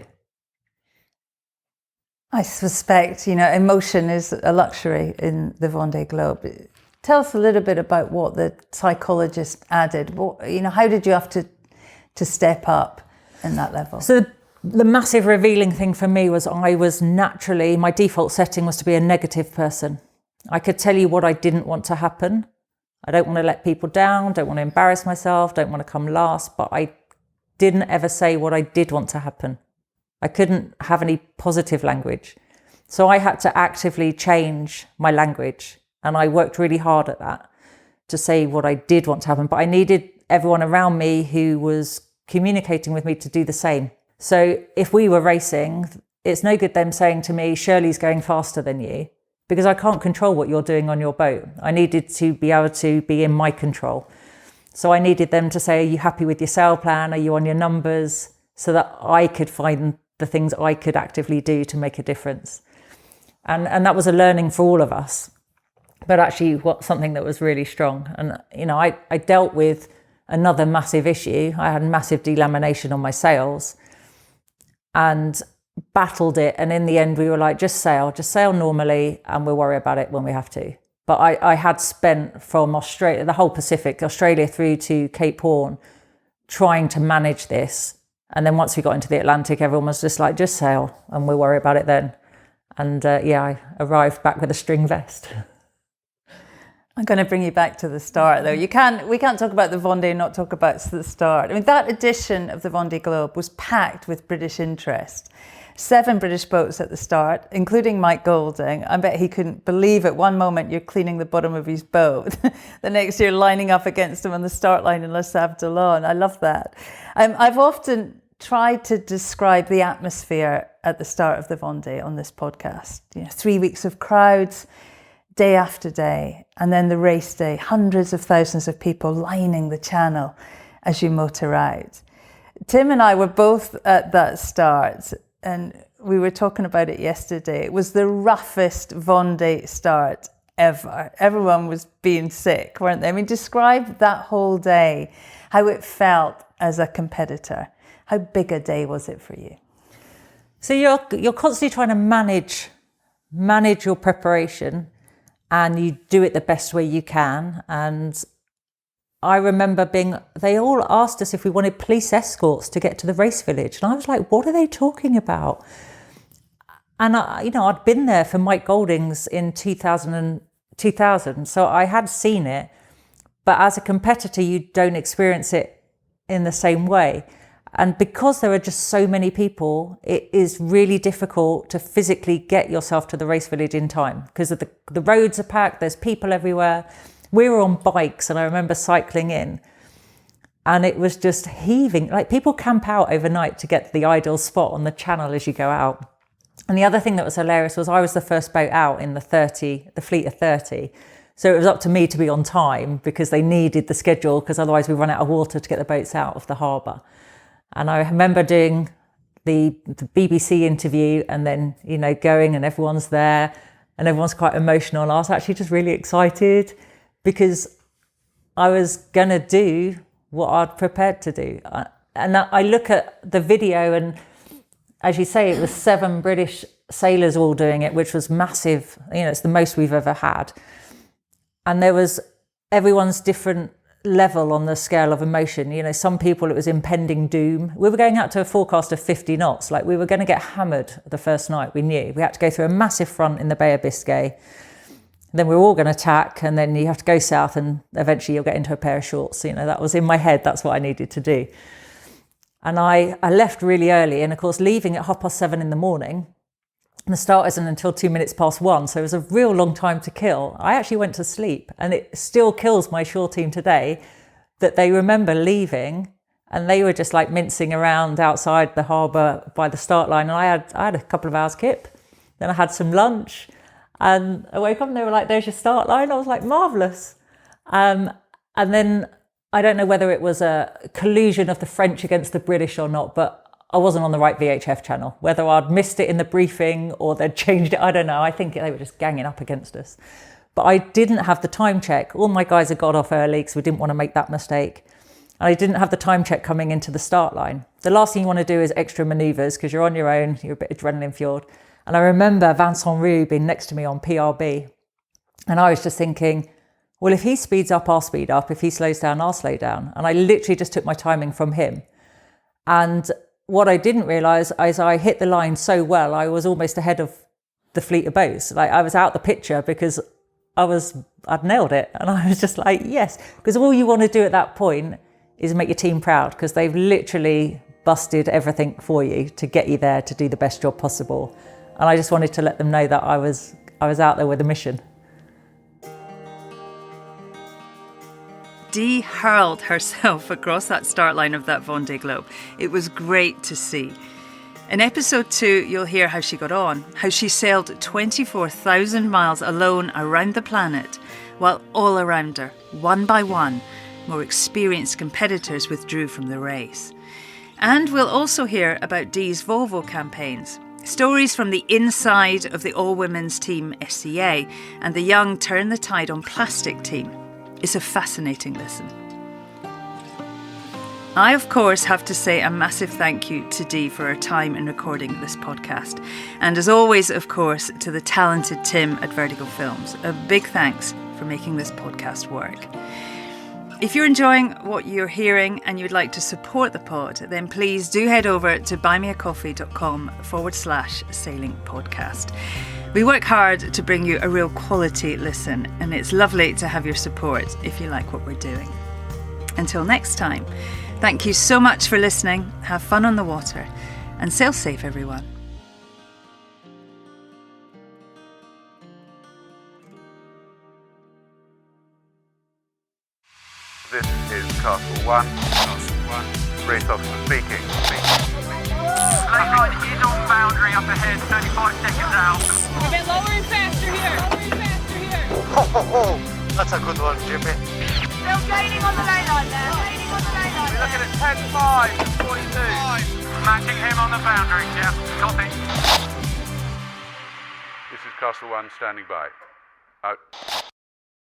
I suspect, emotion is a luxury in the Vendée Globe. Tell us a little bit about what the psychologist added. How did you have to step up in that level? So the massive revealing thing for me was I was naturally, my default setting was to be a negative person. I could tell you what I didn't want to happen. I don't want to let people down, don't want to embarrass myself, don't want to come last, but I didn't ever say what I did want to happen. I couldn't have any positive language. So I had to actively change my language. And I worked really hard at that to say what I did want to happen. But I needed everyone around me who was communicating with me to do the same. So if we were racing, it's no good them saying to me, Shirley's going faster than you, because I can't control what you're doing on your boat. I needed to be able to be in my control. So I needed them to say, are you happy with your sail plan? Are you on your numbers? So that I could find the things I could actively do to make a difference. And that was a learning for all of us, but actually something that was really strong. And, I dealt with another massive issue. I had massive delamination on my sails and battled it. And in the end, we were like, just sail normally, and we'll worry about it when we have to. But I had spent from Australia, the whole Pacific, Australia through to Cape Horn, trying to manage this. And then once we got into the Atlantic, everyone was just like, just sail and we'll worry about it then. And I arrived back with a string vest. I'm going to bring you back to the start, though. We can't talk about the Vendée and not talk about the start. I mean, that edition of the Vendée Globe was packed with British interest. 7 British boats at the start, including Mike Golding. I bet he couldn't believe at one moment you're cleaning the bottom of his boat. The next year lining up against him on the start line in Les Sables-d'Olonne. I love that. I've often tried to describe the atmosphere at the start of the Vendée on this podcast. 3 weeks of crowds, day after day, and then the race day, hundreds of thousands of people lining the channel as you motor out. Tim and I were both at that start, and we were talking about it yesterday. It was the roughest Vendée start ever. Everyone was being sick, weren't they? I mean, describe that whole day, how it felt as a competitor. How big a day was it for you? So you're constantly trying to manage your preparation, and you do it the best way you can. And I remember they all asked us if we wanted police escorts to get to the race village. And I was like, what are they talking about? And I'd been there for Mike Golding's in 2000, so I had seen it. But as a competitor, you don't experience it in the same way. And because there are just so many people, it is really difficult to physically get yourself to the race village in time because of the roads are packed, there's people everywhere. We were on bikes, and I remember cycling in, and it was just heaving. Like, people camp out overnight to get to the ideal spot on the channel as you go out. And the other thing that was hilarious was I was the first boat out in the fleet of 30. So it was up to me to be on time because they needed the schedule, because otherwise we run out of water to get the boats out of the harbour. And I remember doing the BBC interview and then, going, and everyone's there and everyone's quite emotional. And I was actually just really excited because I was going to do what I'd prepared to do. And I look at the video, and as you say, it was 7 British sailors all doing it, which was massive. It's the most we've ever had. And there was everyone's different level on the scale of emotion. Some people, it was impending doom. We were going out to a forecast of 50 knots. Like, we were going to get hammered the first night. We knew we had to go through a massive front in the Bay of Biscay. Then we were all going to tack, and then you have to go south, and eventually you'll get into a pair of shorts. That was in my head. That's what I needed to do. And I left really early, and of course leaving at 7:30 in the morning, and the start isn't until 1:02, so it was a real long time to kill. I actually went to sleep, and it still kills my shore team today that they remember leaving, and they were just like mincing around outside the harbour by the start line. And I had a couple of hours kip, then I had some lunch, and I woke up and they were like, there's your start line. I was like, marvellous. And then I don't know whether it was a collusion of the French against the British or not, but I wasn't on the right VHF channel. Whether I'd missed it in the briefing or they'd changed it, I don't know. I think they were just ganging up against us. But I didn't have the time check. All my guys had got off early because we didn't want to make that mistake. And I didn't have the time check coming into the start line. The last thing you want to do is extra manoeuvres because you're on your own, you're a bit adrenaline fueled. And I remember Vincent Roux being next to me on PRB. And I was just thinking, well, if he speeds up, I'll speed up. If he slows down, I'll slow down. And I literally just took my timing from him. And what I didn't realise is I hit the line so well, I was almost ahead of the fleet of boats. Like I was out the picture because I'd nailed it. And I was just like, yes. Because all you want to do at that point is make your team proud because they've literally busted everything for you to get you there to do the best job possible. And I just wanted to let them know that I was out there with a mission. Dee hurled herself across that start line of that Vendée Globe. It was great to see. In episode 2, you'll hear how she got on, how she sailed 24,000 miles alone around the planet, while all around her, one by one, more experienced competitors withdrew from the race. And we'll also hear about Dee's Volvo campaigns, stories from the inside of the all-women's team SCA and the young Turn the Tide on Plastic team. It's a fascinating listen. I, of course, have to say a massive thank you to Dee for her time in recording this podcast. And as always, of course, to the talented Tim at Vertigo Films. A big thanks for making this podcast work. If you're enjoying what you're hearing and you'd like to support the pod, then please do head over to buymeacoffee.com/sailing podcast. We work hard to bring you a real quality listen, and it's lovely to have your support if you like what we're doing. Until next time, thank you so much for listening, have fun on the water, and sail safe, everyone. This is Castle 1. Castle 1. Race officer speaking. Lane line is on boundary up ahead, 35 seconds out. A bit lower and faster here. Ho, ho, ho. That's a good one, Jimmy. Still gaining on the lane line there. We're looking at 10.5 and 42. Matching him on the boundary, Jeff. Copy. This is Castle 1 standing by. Out.